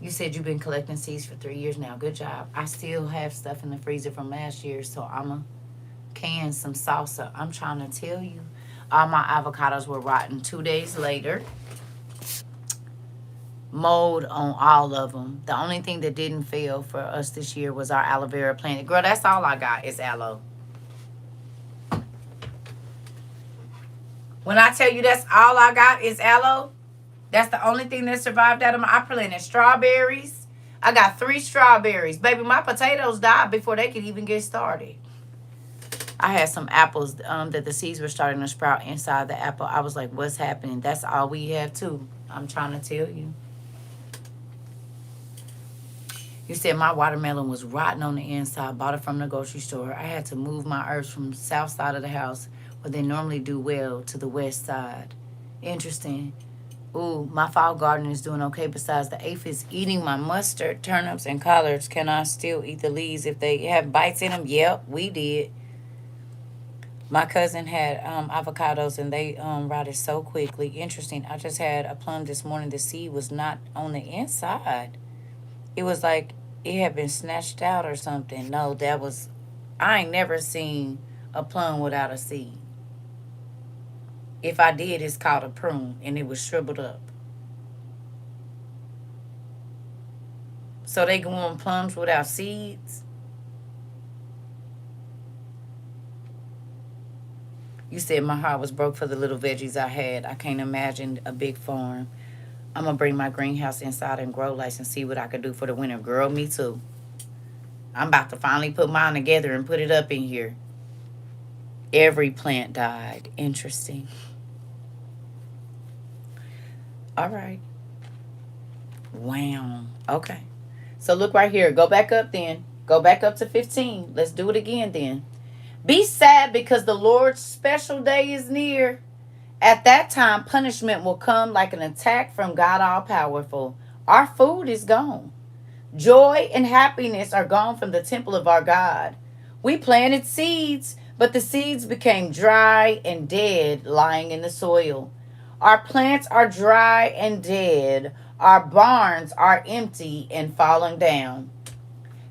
You said you've been collecting seeds for 3 years now. Good job. I still have stuff in the freezer from last year, so I'm going to can some salsa. I'm trying to tell you, all my avocados were rotten. 2 days later, mold on all of them. The only thing that didn't fail for us this year was our aloe vera plant. Girl, that's all I got is aloe. When I tell you that's all I got is aloe, that's the only thing that survived out of my... I planted strawberries. I got 3 strawberries. Baby, my potatoes died before they could even get started. I had some apples that the seeds were starting to sprout inside the apple. I was like, what's happening? That's all we have too. I'm trying to tell you. You said my watermelon was rotten on the inside. Bought it from the grocery store. I had to move my herbs from the south side of the house, where they normally do well, to the west side. Interesting. Ooh, my fall garden is doing okay. Besides the aphids eating my mustard, turnips, and collards, can I still eat the leaves if they have bites in them? Yep, we did. My cousin had avocados and they rotted so quickly. Interesting. I just had a plum this morning. The seed was not on the inside. It was like it had been snatched out or something. No, that was. I ain't never seen a plum without a seed. If I did, it's called a prune and it was shriveled up. So they go on plums without seeds. You said my heart was broke for the little veggies I had. I can't imagine a big farm. I'm gonna bring my greenhouse inside and grow lights and see what I could do for the winter. Girl, me too. I'm about to finally put mine together and put it up in here. Every plant died. Interesting. All right. Wow. Okay. So look right here. Go back up then. Go back up to 15. Let's do it again then. Be sad because the Lord's special day is near. At that time, punishment will come like an attack from God All Powerful. Our food is gone. Joy and happiness are gone from the temple of our God. We planted seeds, but the seeds became dry and dead, lying in the soil. Our plants are dry and dead. Our barns are empty and falling down.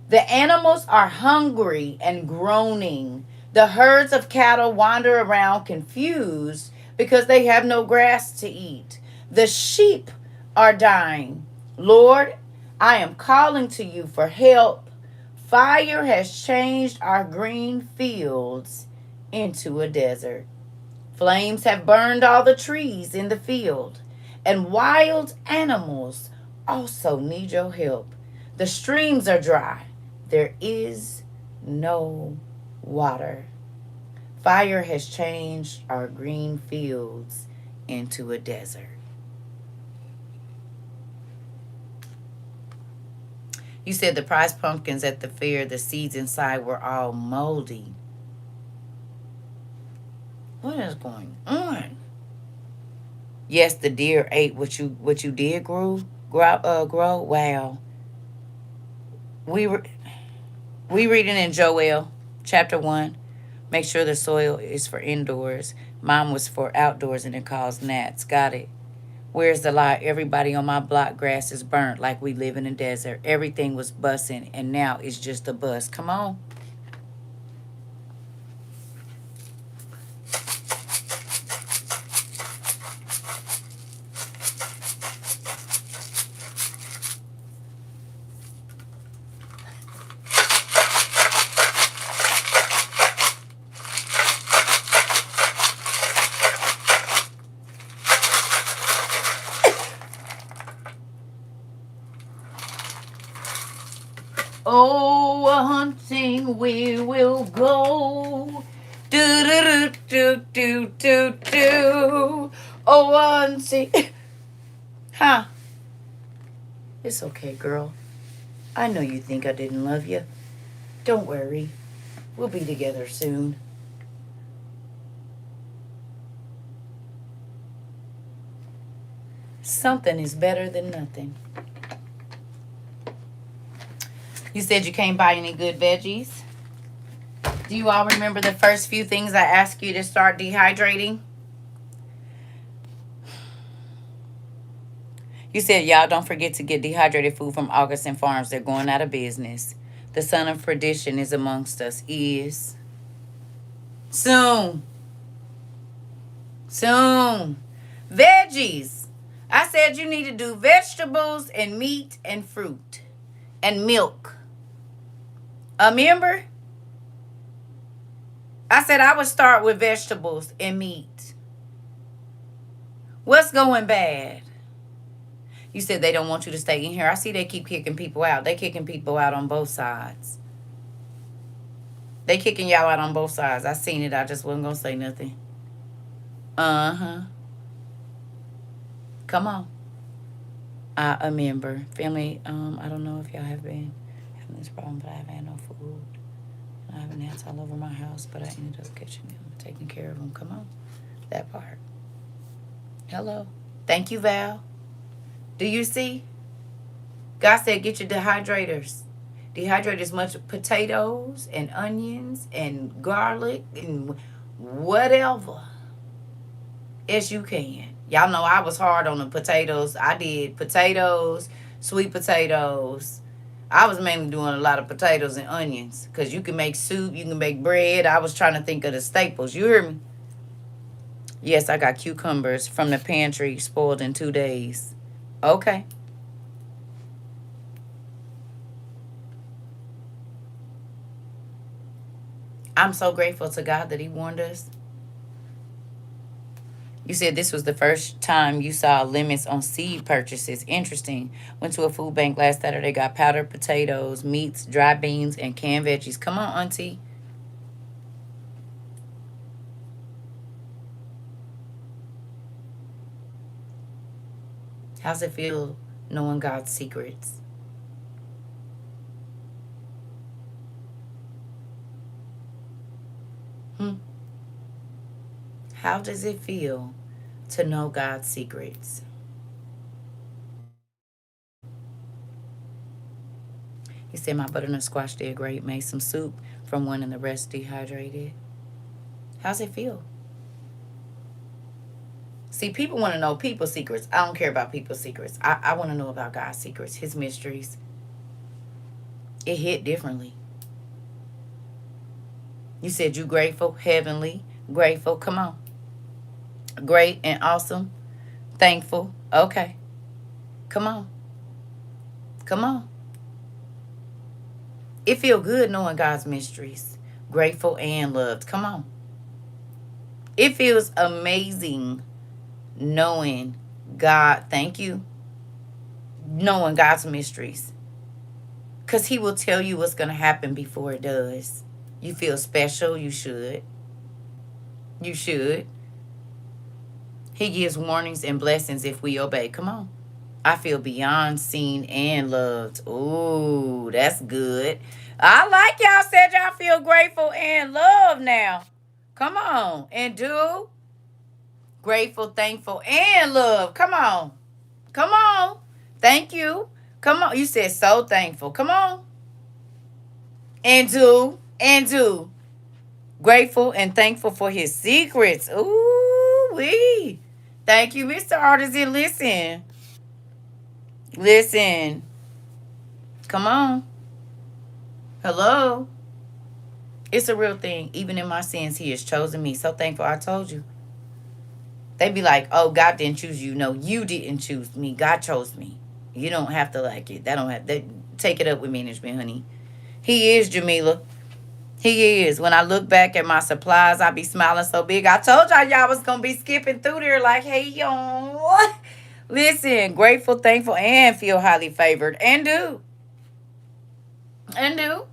The animals are hungry and groaning. The herds of cattle wander around confused because they have no grass to eat. The sheep are dying. Lord, I am calling to you for help. Fire has changed our green fields into a desert. Flames have burned all the trees in the field, and wild animals also need your help. The streams are dry. There is no water. Fire has changed our green fields into a desert. You said the prize pumpkins at the fair, the seeds inside were all moldy. What is going on? Yes, the deer ate what you did grow. Wow. We were reading in Joel chapter 1. Make sure the soil is for indoors. Mine was for outdoors and it caused gnats. Got it. Where's the lie? Everybody on my block grass is burnt like we live in a desert. Everything was bussing and now it's just a bus. Come on. Oh, a hunting we will go. Do do do do do do. Oh, a hunting. Huh? It's okay, girl. I know you think I didn't love you. Don't worry. We'll be together soon. Something is better than nothing. You said you can't buy any good veggies. Do you all remember the first few things I asked you to start dehydrating? You said, y'all don't forget to get dehydrated food from Augustin Farms. They're going out of business. The son of perdition is amongst us. Is. Soon. Soon. Veggies. I said you need to do vegetables and meat and fruit and milk. Remember? I said I would start with vegetables and meat. What's going bad? You said they don't want you to stay in here. I see they keep kicking people out. They kicking people out on both sides. They kicking y'all out on both sides. I seen it. I just wasn't going to say nothing. Uh-huh. Come on. I remember. Family, I don't know if y'all have been. having this problem, but I haven't had no food. I have gnats all over my house, but I ended up catching them, taking care of them. Come on. That part. Hello. Thank you, Val. Do you see? God said, get your dehydrators. Dehydrate as much potatoes and onions and garlic and whatever as you can. Y'all know I was hard on the potatoes. I did potatoes, sweet potatoes. I was mainly doing a lot of potatoes and onions because you can make soup, you can make bread. I was trying to think of the staples. You hear me? Yes, I got cucumbers from the pantry spoiled in 2 days. Okay. I'm so grateful to God that He warned us. You said this was the first time you saw limits on seed purchases. Interesting. Went to a food bank last Saturday, got powdered potatoes, meats, dry beans, and canned veggies. Come on, Auntie. How's it feel knowing God's secrets? Hmm? How does it feel to know God's secrets? He said my butternut squash did great. Made some soup from one and the rest dehydrated. How's it feel? See, people want to know people's secrets. I don't care about people's secrets. I want to know about God's secrets, His mysteries. It hit differently. You said you grateful, heavenly, grateful. Come on. Great and awesome, thankful. Okay. Come on. Come on. It feel good knowing God's mysteries. Grateful and loved. Come on. It feels amazing knowing God. Thank you. Knowing God's mysteries. Because He will tell you what's going to happen before it does. You feel special. You should. You should. He gives warnings and blessings if we obey. Come on. I feel beyond seen and loved. Ooh, that's good. I like y'all said y'all feel grateful and loved now. Come on. And do. Grateful, thankful, and love. Come on. Come on. Thank you. Come on. You said so thankful. Come on. And do. And do. Grateful and thankful for His secrets. Ooh, wee. Thank you, Mr. Artisan. Listen. Listen. Come on. Hello. It's a real thing. Even in my sins, He has chosen me. So thankful. I told you. They be like, oh, God didn't choose you. No, you didn't choose me. God chose me. You don't have to like it. That don't have that. Take it up with management, honey. He is, Jamila. He is. When I look back at my supplies, I be smiling so big. I told y'all was going to be skipping through there like, hey, yo. Listen, grateful, thankful, and feel highly favored. And do. And do.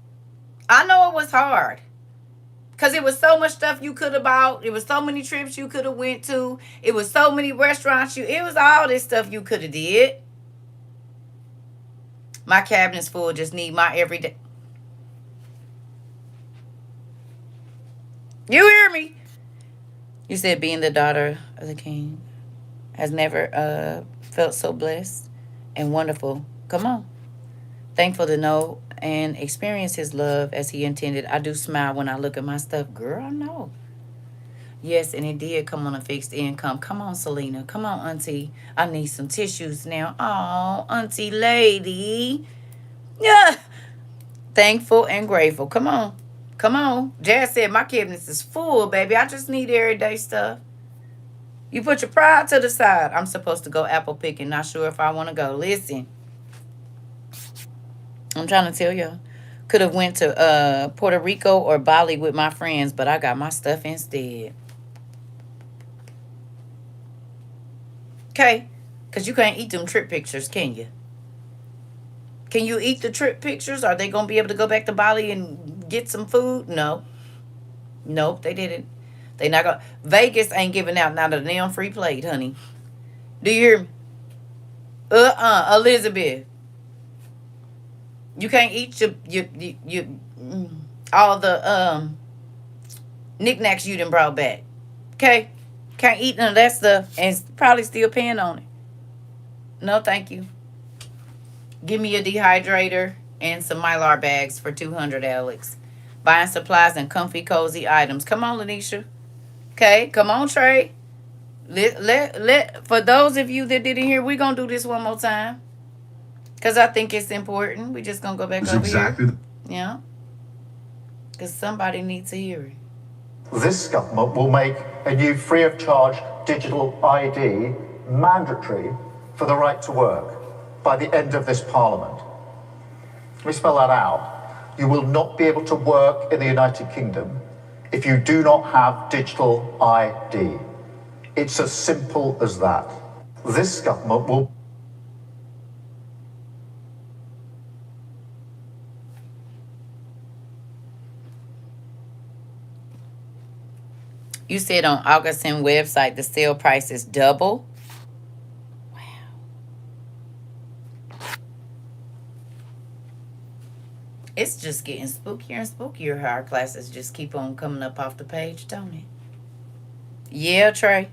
I know it was hard. Because it was so much stuff you could have bought. It was so many trips you could have went to. It was so many restaurants. It was all this stuff you could have did. My cabinet's full. Just need my everyday. You hear me? You said being the daughter of the king has never felt so blessed and wonderful. Come on. Thankful to know and experience His love as He intended. I do smile when I look at my stuff. Girl, no. Yes, and it did come on a fixed income. Come on, Selena. Come on, Auntie. I need some tissues now. Oh, Auntie lady. Yeah. Thankful and grateful. Come on. Come on. Jazz said my cabinets is full, baby. I just need everyday stuff. You put your pride to the side. I'm supposed to go apple picking. Not sure if I want to go. Listen. I'm trying to tell you. Could have went to Puerto Rico or Bali with my friends, but I got my stuff instead. Okay? Because you can't eat them trip pictures, can you? Can you eat the trip pictures? Are they going to be able to go back to Bali and get some food? No. Nope, they didn't. They not going to. Vegas ain't giving out not a damn free plate, honey. Do you hear me? Elizabeth. You can't eat all the knickknacks you done brought back. Okay? Can't eat none of that stuff and probably still paying on it. No, thank you. Give me a dehydrator and some Mylar bags for 200, Alex. Buying supplies and comfy, cozy items. Come on, Lanisha. Okay, come on, Trey. For those of you that didn't hear, we're going to do this one more time. Because I think it's important. We're just going to go back over exactly here. Yeah. Because somebody needs to hear it. This government will make a new free of charge digital ID mandatory for the right to work by the end of this parliament. Let me spell that out. You will not be able to work in the United Kingdom if you do not have digital ID. It's as simple as that. This government will... You said on Augustin website the sale price is double. Wow. It's just getting spookier and spookier how our classes just keep on coming up off the page, don't it? Yeah, Trey.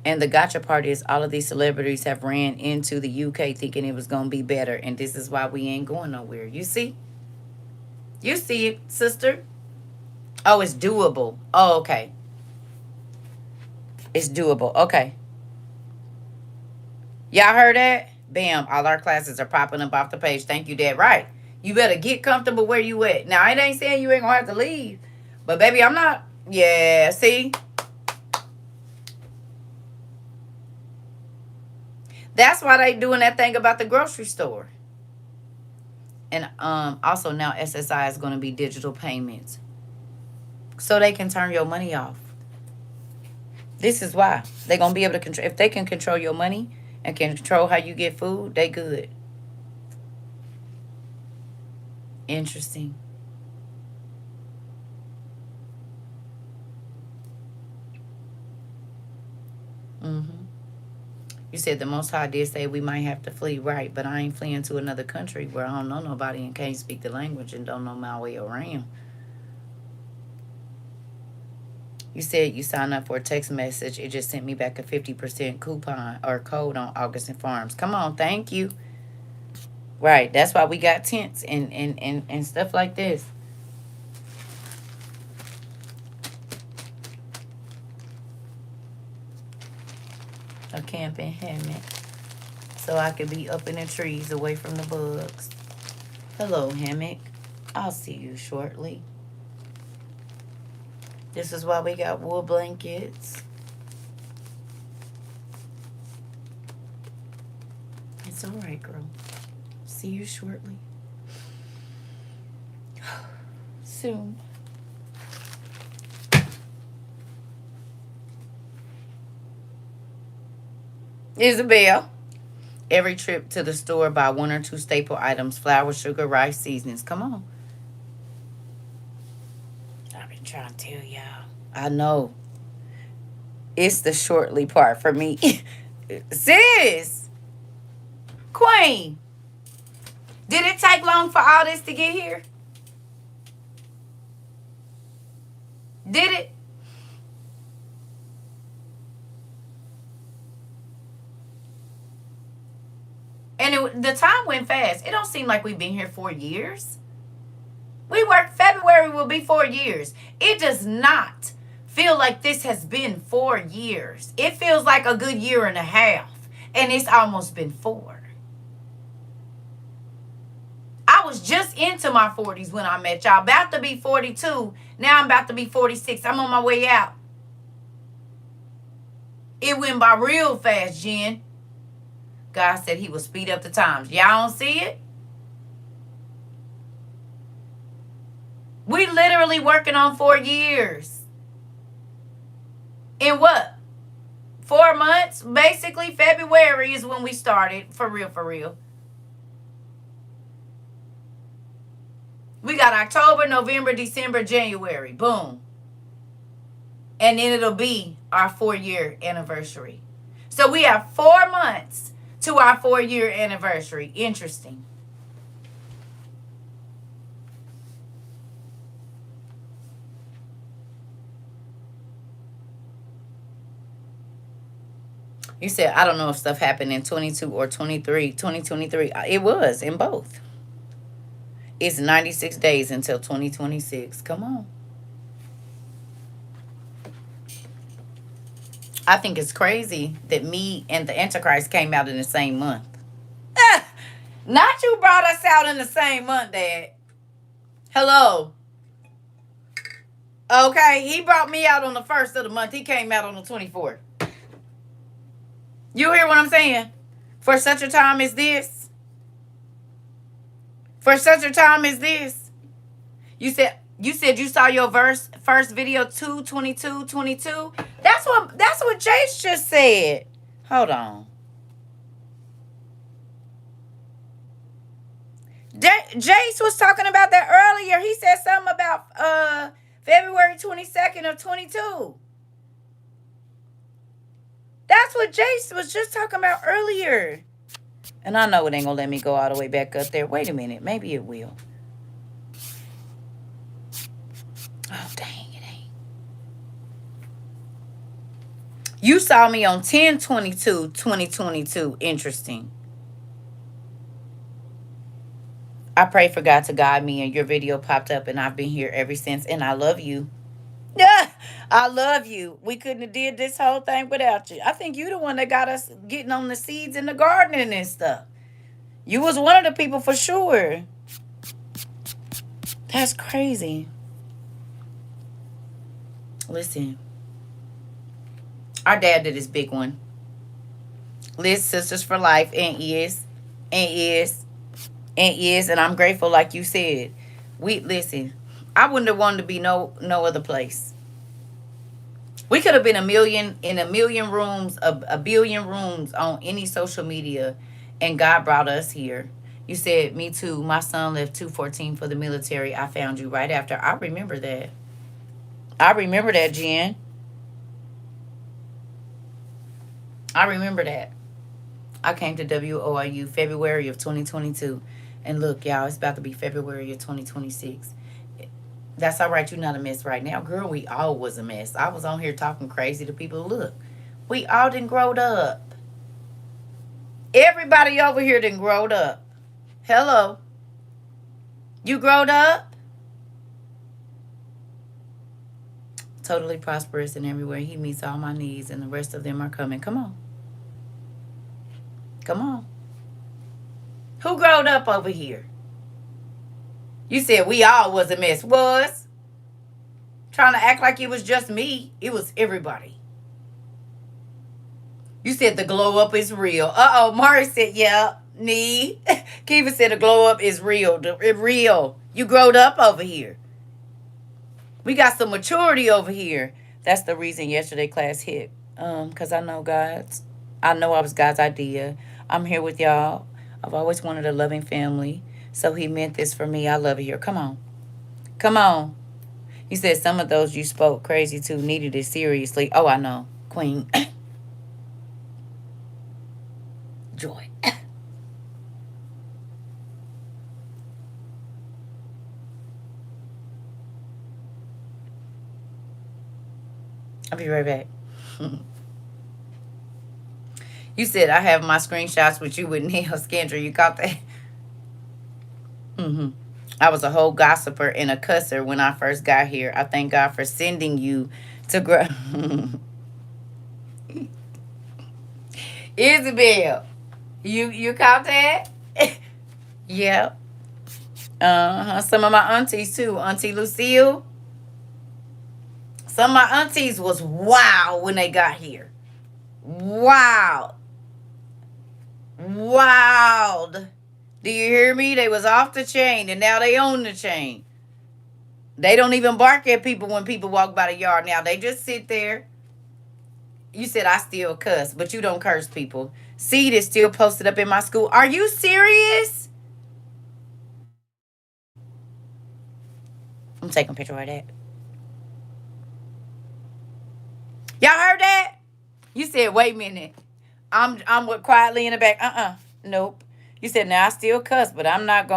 And the gotcha part is all of these celebrities have ran into the UK thinking it was going to be better. And this is why we ain't going nowhere. You see? You see it, sister? Oh, it's doable. Oh, okay. It's doable. Okay. Y'all heard that? Bam. All our classes are popping up off the page. Thank you, Dad. Right. You better get comfortable where you at. Now, it ain't saying you ain't going to have to leave. But, baby, I'm not. Yeah, see? That's why they doing that thing about the grocery store. And also now SSI is going to be digital payments. So they can turn your money off. This is why. They're going to be able to control. If they can control your money and can control how you get food, they good. Interesting. You said the Most High did say we might have to flee, right? But I ain't fleeing to another country where I don't know nobody and can't speak the language and don't know my way around. You said you signed up for a text message. It just sent me back a 50% coupon or code on Augustin Farms. Come on, thank you. Right, that's why we got tents and stuff like this. A camping hammock. So I could be up in the trees away from the bugs. Hello, hammock. I'll see you shortly. This is why we got wool blankets. It's all right, girl. See you shortly. Soon. Isabel. Every trip to the store, buy 1 or 2 staple items: flour, sugar, rice, seasonings. Come on. I've been trying to tell y'all. I know. It's the shortly part for me. Sis. Queen. Did it take long for all this to get here? Did it? And the time went fast. It don't seem like we've been here 4 years. We worked, February will be 4 years. It does not feel like this has been 4 years. It feels like a good year and a half. And it's almost been 4. I was just into my 40s when I met y'all. About to be 42. Now I'm about to be 46. I'm on my way out. It went by real fast, Jen. God said he will speed up the times. Y'all don't see it? We literally working on 4 years. In what? 4 months? Basically, February is when we started. For real, for real. We got October, November, December, January. Boom. And then it'll be our 4-year anniversary. So we have 4 months to our 4-year anniversary. Interesting. You said, I don't know if stuff happened in 22 or 23. 2023. It was in both. It's 96 days until 2026. Come on. I think it's crazy that me and the Antichrist came out in the same month. Not you brought us out in the same month, Dad. Hello. Okay, he brought me out on the 1st of the month. He came out on the 24th. You hear what I'm saying? For such a time as this. For such a time as this. You said you saw your first video 2:22:22. That's what Jace just said. Hold on. Jace was talking about that earlier. He said something about February 22nd of 22. That's what Jace was just talking about earlier. And I know it ain't gonna let me go all the way back up there. Wait a minute. Maybe it will. Oh, dang, it ain't. You saw me on 10/22/2022. Interesting. I pray for God to guide me, and your video popped up, and I've been here ever since. And I love you. Yeah, I love you. We couldn't have did this whole thing without you. I think you the one that got us getting on the seeds in the gardening and stuff. You was one of the people for sure. That's crazy. Listen, our dad did this big one. Liz Sisters for Life, and and I'm grateful, like you said. Listen, I wouldn't have wanted to be no other place. We could have been a million rooms, a billion rooms on any social media, and God brought us here. You said, me too. My son left 214 for the military. I found you right after. I remember that. Jen. I remember that. I came to WOIU February of 2022. And look, y'all, it's about to be February of 2026. That's all right. You're not a mess right now. Girl, we all was a mess. I was on here talking crazy to people. Look, we all done growed up. Everybody over here done growed up. Hello. You growed up? Totally prosperous and everywhere. He meets all my needs, and the rest of them are coming. Come on. Come on. Who growed up over here? You said we all was a mess. Was. Trying to act like it was just me. It was everybody. You said the glow up is real. Uh-oh. Mari said, yeah. Nee. Kiva said the glow up is real. Real. You growed up over here. We got some maturity over here. That's the reason yesterday class hit. Because I know I was God's idea. I'm here with y'all. I've always wanted a loving family. So he meant this for me. I love it here. Come on. Come on. He said some of those you spoke crazy to needed it seriously. Oh, I know. Queen. Joy. I'll be right back. You said I have my screenshots with you with Neil Scandra. You caught that? Mm-hmm. I was a whole gossiper and a cusser when I first got here. I thank God for sending you to grow. Isabel, you caught that? Yep. Some of my aunties too. Auntie Lucille. Some of my aunties was wow when they got here. Wow. Wild. Do you hear me? They was off the chain and now they own the chain. They don't even bark at people when people walk by the yard now. They just sit there. You said I still cuss, but you don't curse people. Seed is still posted up in my school. Are you serious? I'm taking a picture of that. Y'all heard that? You said, wait a minute. I'm quietly in the back. Nope. You said, now I still cuss, but I'm not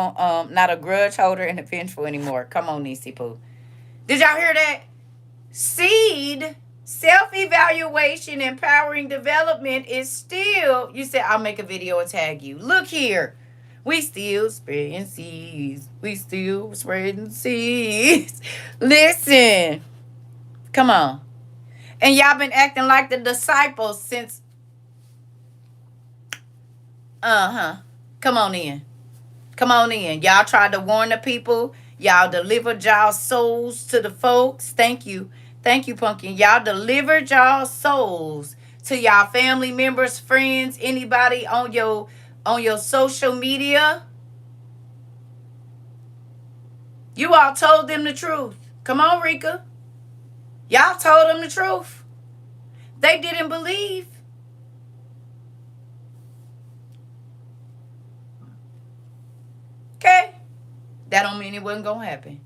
not a grudge holder and a vengeful anymore. Come on, Nisi Poo. Did y'all hear that? Seed Self-evaluation, empowering development is still, you said, I'll make a video and tag you. Look here. We still spreading seeds. We still spreading seeds. Listen. Come on. And y'all been acting like the disciples since. Come on in. Come on in. Y'all tried to warn the people. Y'all delivered y'all souls to the folks. Thank you. Thank you, Pumpkin. Y'all delivered y'all souls to y'all family members, friends, anybody on your social media. You all told them the truth. Come on, Rika. Y'all told them the truth. They didn't believe. Okay? That don't mean it wasn't going to happen.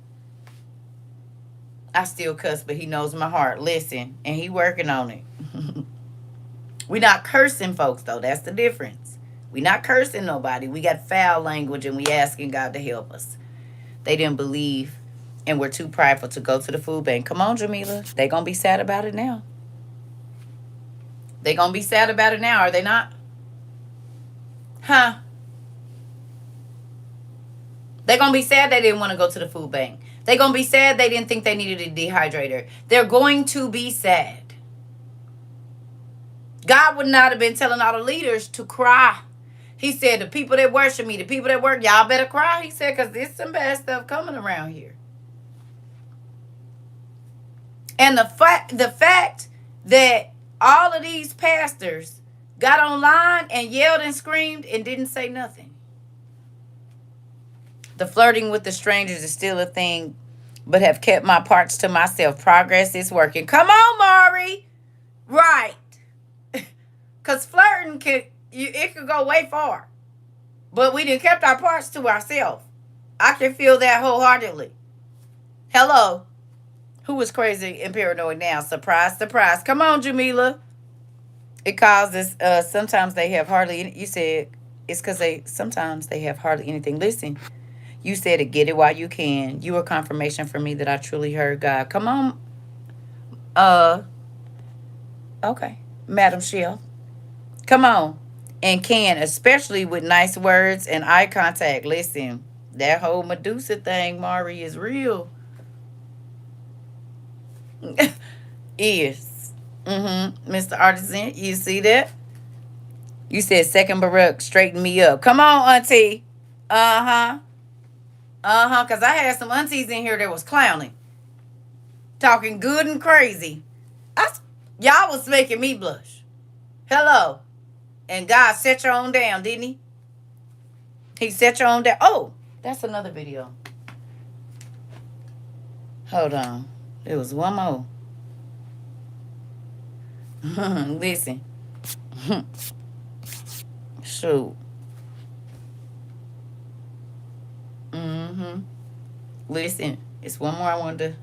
I still cuss, but he knows my heart. Listen, and he working on it. We not cursing folks, though. That's the difference. We not cursing nobody. We got foul language, and we asking God to help us. They didn't believe, and we're too prideful to go to the food bank. Come on, Jamila. They going to be sad about it now. They going to be sad about it now, are they not? Huh? They're going to be sad they didn't want to go to the food bank. They're going to be sad they didn't think they needed a dehydrator. They're going to be sad. God would not have been telling all the leaders to cry. He said, the people that worship me, the people that work, y'all better cry. He said, because there's some bad stuff coming around here. And the fact that all of these pastors got online and yelled and screamed and didn't say nothing. The flirting with the strangers is still a thing, but have kept my parts to myself. Progress is working. Come on, Mari. Right. Because flirting it could go way far. But we done kept our parts to ourselves. I can feel that wholeheartedly. Hello. Who is crazy and paranoid now? Surprise, surprise. Come on, Jamila. It causes, sometimes they have hardly, you said, it's because sometimes they have hardly anything. Listen, you said it, get it while you can. You are confirmation for me that I truly heard God. Come on. Okay. Madam Shell. Come on. And can, especially with nice words and eye contact. Listen, that whole Medusa thing, Mari, is real. Is. Mr. Artisan, you see that? You said second Baruch, straighten me up. Come on, auntie. Because I had some aunties in here that was clowning. Talking good and crazy. Y'all was making me blush. Hello. And God set you on down, didn't he? He set you on down. Oh, that's another video. Hold on. There was one more. Listen. Shoot. Listen. It's one more I wanted to.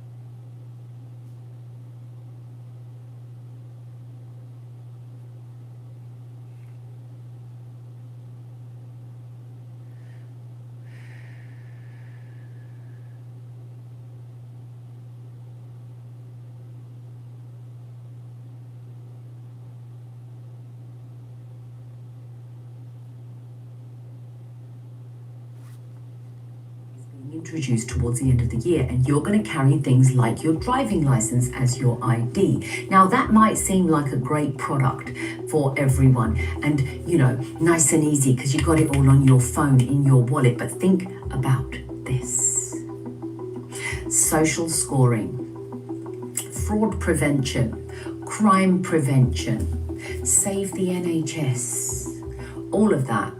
Introduced towards the end of the year, and you're going to carry things like your driving license as your ID. Now that might seem like a great product for everyone and nice and easy because you got it all on your phone in your wallet, but think about this: social scoring, fraud prevention, crime prevention, save the NHS, all of that.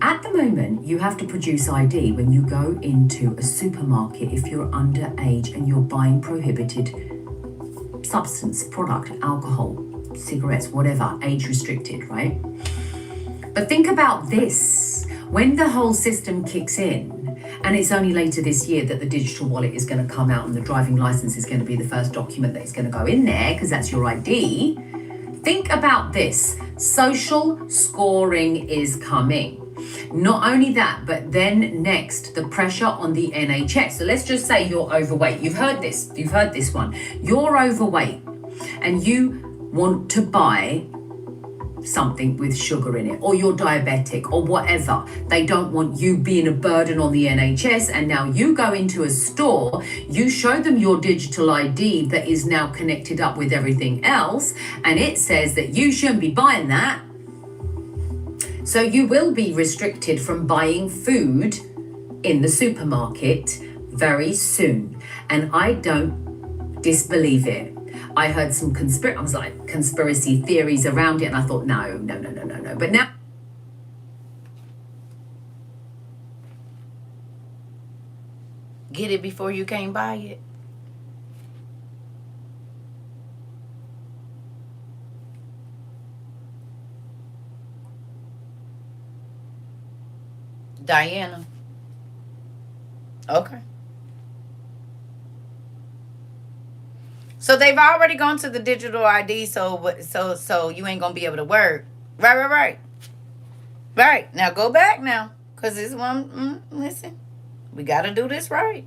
At the moment, you have to produce ID when you go into a supermarket if you're underage and you're buying prohibited substance, product, alcohol, cigarettes, whatever, age restricted, right? But think about this. When the whole system kicks in, and it's only later this year that the digital wallet is going to come out and the driving license is going to be the first document that is going to go in there because that's your ID. Think about this. Social scoring is coming. Not only that, but then next, the pressure on the NHS. So let's just say you're overweight. You've heard this one. You're overweight and you want to buy something with sugar in it, or you're diabetic or whatever. They don't want you being a burden on the NHS, and now you go into a store, you show them your digital ID that is now connected up with everything else, and it says that you shouldn't be buying that. So you will be restricted from buying food in the supermarket very soon, and I don't disbelieve it. I heard some conspiracy theories around it, and I thought, no. But now, Get it before you can't buy it. Diana. Okay. So they've already gone to the digital ID, so you ain't gonna be able to work. Right. Right. Now go back now. Cause this one listen. We gotta do this right.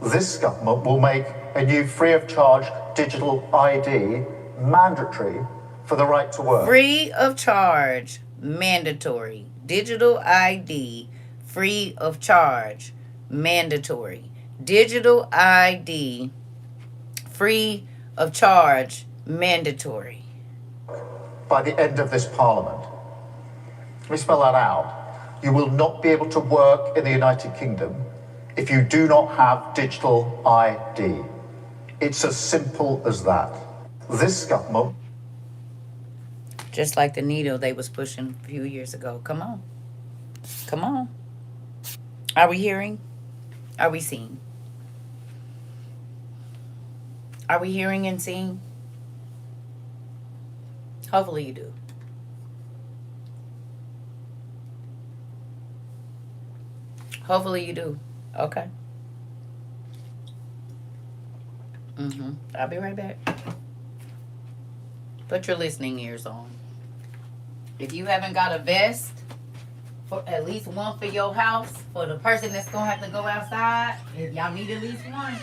This government will make a new free of charge digital ID mandatory for the right to work. Free of charge, mandatory. Digital ID, free of charge, mandatory. Digital ID, free of charge, mandatory. By the end of this parliament. Let me spell that out. You will not be able to work in the United Kingdom if you do not have digital ID. It's as simple as that. This government... Just like the needle they was pushing a few years ago. Come on. Come on. Are we hearing? Are we seeing? Are we hearing and seeing? Hopefully you do. Hopefully you do. Okay. I'll be right back. Put your listening ears on. If you haven't got a vest, for at least one for your house, for the person that's gonna have to go outside, if y'all need at least one.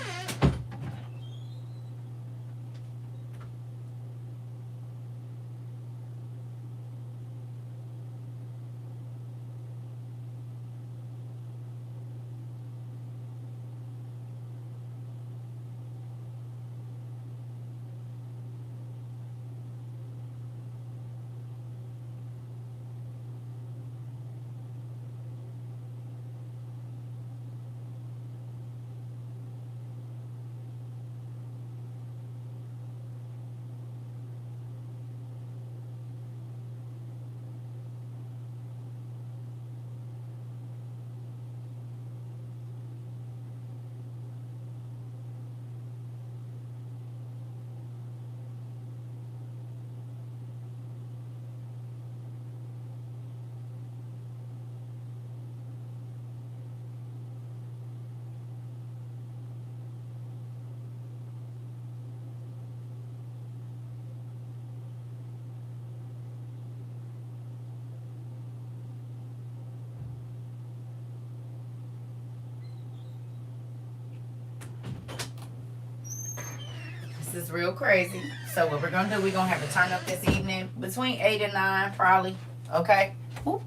This is real crazy. So what we're gonna do, we're gonna have a turn up this evening between 8 and 9, probably. Okay. Whoop.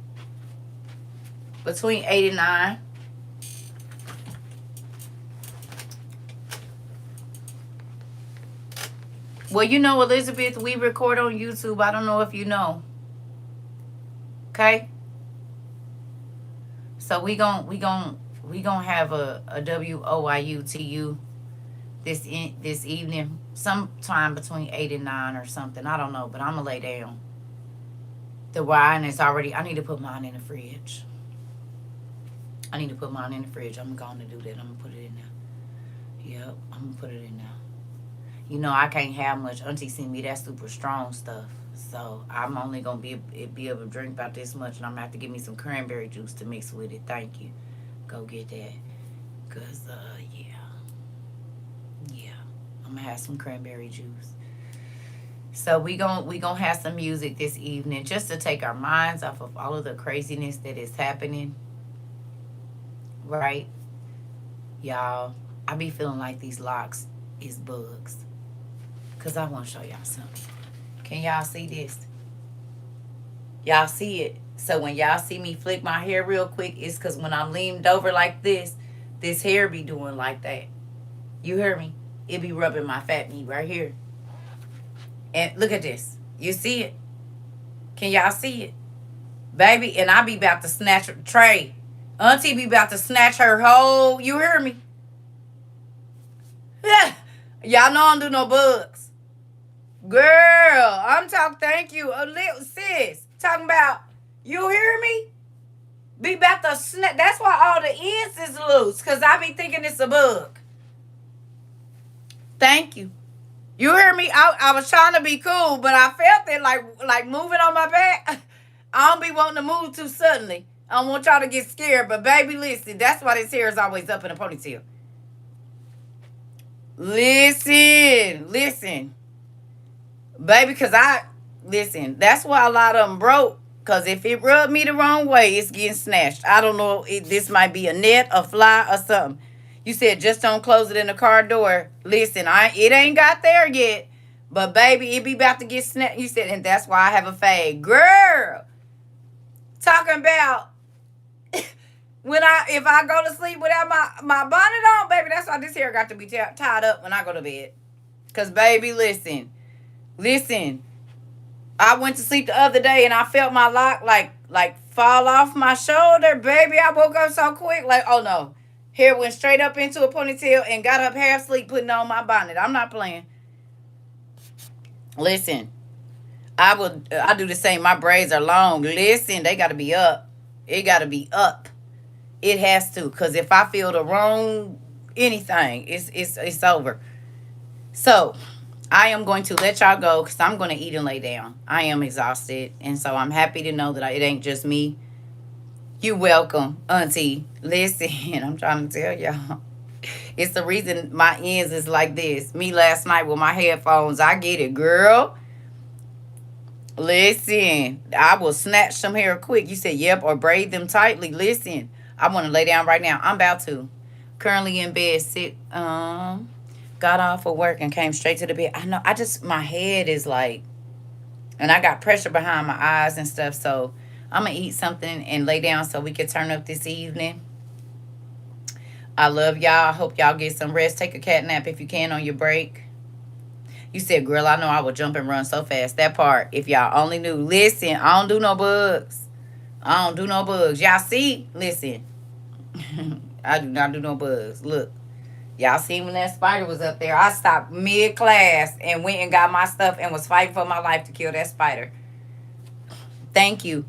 Between 8 and 9. Well, you know, Elizabeth, we record on YouTube. I don't know if you know. Okay. So we gonna have a WOIUTU this evening, sometime between 8 and 9 or something. I don't know, but I'm gonna lay down. The wine is already. I need to put mine in the fridge. I'm gonna do that. I'm gonna put it in there. Yep, I'm gonna put it in there. You know, I can't have much. Auntie sent me that super strong stuff. So I'm only going to be able to drink about this much. And I'm going to have to give me some cranberry juice to mix with it. Thank you. Go get that. Because, yeah. I'm going to have some cranberry juice. So we gonna have some music this evening just to take our minds off of all of the craziness that is happening, right? Y'all, I be feeling like these locks is bugs. Cause I wanna show y'all something. Can y'all see this? Y'all see it? So when y'all see me flick my hair real quick, it's cause when I'm leaned over like this hair be doing like that. You hear me? It be rubbing my fat knee right here. And look at this. You see it? Can y'all see it? Baby, and I be about to snatch her tray. Auntie be about to snatch her whole, you hear me? Yeah. Y'all know I don't do no bugs. Girl, I'm talking, thank you. A little sis. Talking about, you hear me? Be about to snap. That's why all the ends is loose. Because I be thinking it's a bug. Thank you. You hear me? I was trying to be cool, but I felt it like moving on my back. I don't be wanting to move too suddenly. I don't want y'all to get scared, but baby, listen. That's why this hair is always up in a ponytail. Listen. Baby, because listen, that's why a lot of them broke. Because if it rubbed me the wrong way, it's getting snatched. I don't know if this might be a net, a fly, or something. You said just don't close it in the car door. Listen, it ain't got there yet. But baby, it be about to get snatched. You said, and that's why I have a fade. Girl, talking about if I go to sleep without my bonnet on, baby, that's why this hair got to be tied up when I go to bed. Because baby, listen. I went to sleep the other day and I felt my lock like fall off my shoulder, baby. I woke up so quick, like, oh no. Hair went straight up into a ponytail and got up half asleep putting on my bonnet. I'm not playing. Listen, I do the same. My braids are long. Listen, they gotta be up. It gotta be up. It has to. Cause if I feel the wrong anything, it's over. So I am going to let y'all go because I'm going to eat and lay down. I am exhausted. And so I'm happy to know that it ain't just me. You welcome, Auntie. Listen, I'm trying to tell y'all. It's the reason my ends is like this. Me last night with my headphones. I get it, girl. Listen, I will snatch some hair quick. You said, yep, or braid them tightly. Listen, I want to lay down right now. I'm about to. Currently in bed, got off of work and came straight to the bed. I know, my head is like, and I got pressure behind my eyes and stuff. So I'm going to eat something and lay down so we can turn up this evening. I love y'all. I hope y'all get some rest. Take a cat nap if you can on your break. You said, girl, I know I will jump and run so fast. That part, if y'all only knew. Listen, I don't do no bugs. Y'all see? Listen. I do not do no bugs. Look. Y'all see when that spider was up there, I stopped mid-class and went and got my stuff and was fighting for my life to kill that spider. Thank you.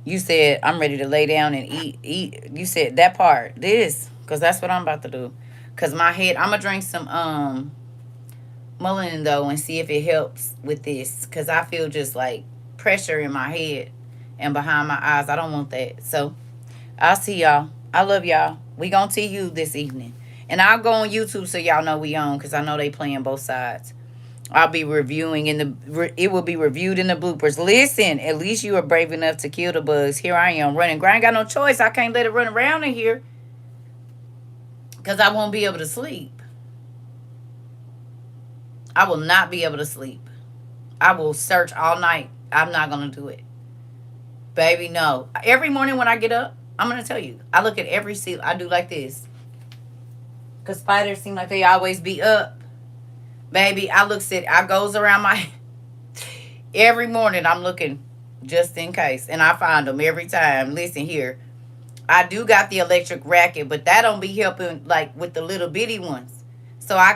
You said, I'm ready to lay down and eat. You said that part. This. Because that's what I'm about to do. Because my head, I'm going to drink some mullein, though, and see if it helps with this. Because I feel just like pressure in my head and behind my eyes. I don't want that. So, I'll see y'all. I love y'all. We gonna see you this evening. And I'll go on YouTube so y'all know we on. Because I know they playing both sides. I'll be reviewing it will be reviewed in the bloopers. Listen, at least you are brave enough to kill the bugs. Here I am running. I ain't got no choice. I can't let it run around in here. Because I won't be able to sleep. I will not be able to sleep. I will search all night. I'm not going to do it. Baby, no. Every morning when I get up, I'm going to tell you. I look at every seal. I do like this. Because spiders seem like they always be up. Baby, I goes around my... Every morning I'm looking just in case. And I find them every time. Listen here. I do got the electric racket, but that don't be helping like with the little bitty ones. So I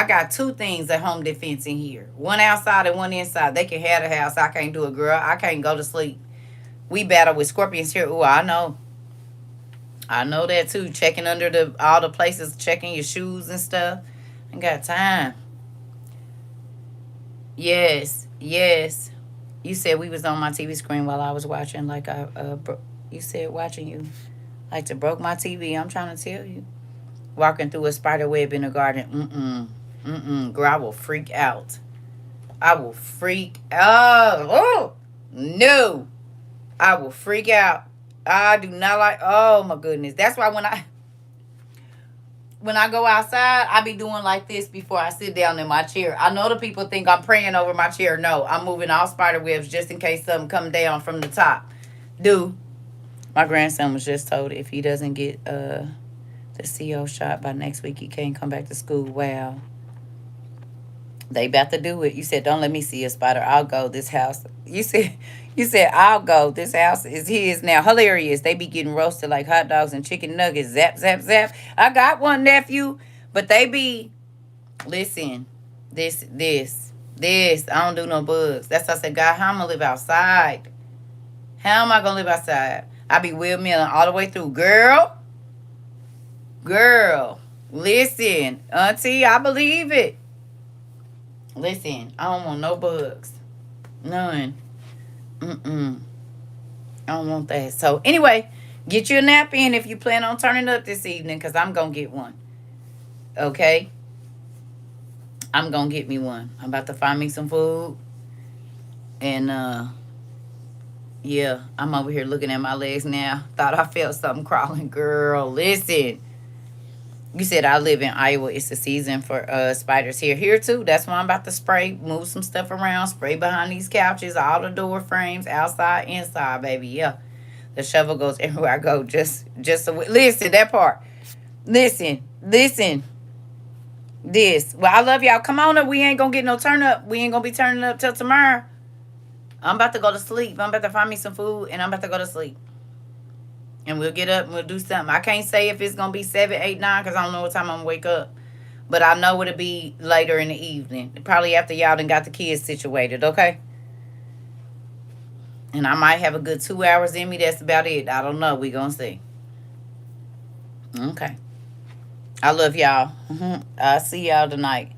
got two things at Home Defense in here. One outside and one inside. They can have the house. I can't do it, girl. I can't go to sleep. We battle with scorpions here. Oh, I know. I know that too. Checking under all the places, checking your shoes and stuff. I ain't got time. Yes. You said we was on my TV screen while I was watching. Like you said watching you. Like to broke my TV. I'm trying to tell you. Walking through a spider web in the garden. Girl, I will freak out. I will freak out. Oh, no. I will freak out. I do not like, oh my goodness. That's why when I go outside, I be doing like this before I sit down in my chair. I know the people think I'm praying over my chair. No, I'm moving all spider webs just in case something come down from the top. Do. My grandson was just told if he doesn't get the CO shot by next week, he can't come back to school. Wow. They about to do it. You said, don't let me see a spider. I'll go. This house. You said, I'll go. This house is his now. Hilarious. They be getting roasted like hot dogs and chicken nuggets. Zap, zap, zap. I got one nephew. But they be, listen, this. I don't do no bugs. That's why I said, God, how am I going to live outside? How am I going to live outside? I be windmilling all the way through. Girl, listen. Auntie, I believe it. Listen, I don't want no bugs. None. I don't want that. So, anyway, get you a nap in if you plan on turning up this evening, because I'm going to get one. Okay? I'm going to get me one. I'm about to find me some food. And, yeah, I'm over here looking at my legs now. Thought I felt something crawling. Girl, listen. You said I live in Iowa. It's the season for spiders here. Here, too. That's why I'm about to spray, move some stuff around, spray behind these couches, all the door frames, outside, inside, baby. Yeah. The shovel goes everywhere I go. Just so listen, that part. Listen. This. Well, I love y'all. Come on up. We ain't going to get no turn up. We ain't going to be turning up till tomorrow. I'm about to go to sleep. I'm about to find me some food, and I'm about to go to sleep. And we'll get up and we'll do something. I can't say if it's going to be 7, 8, 9 because I don't know what time I'm going to wake up. But I know it'll be later in the evening. Probably after y'all done got the kids situated, okay? And I might have a good 2 hours in me. That's about it. I don't know. We going to see. Okay. I love y'all. I'll see y'all tonight.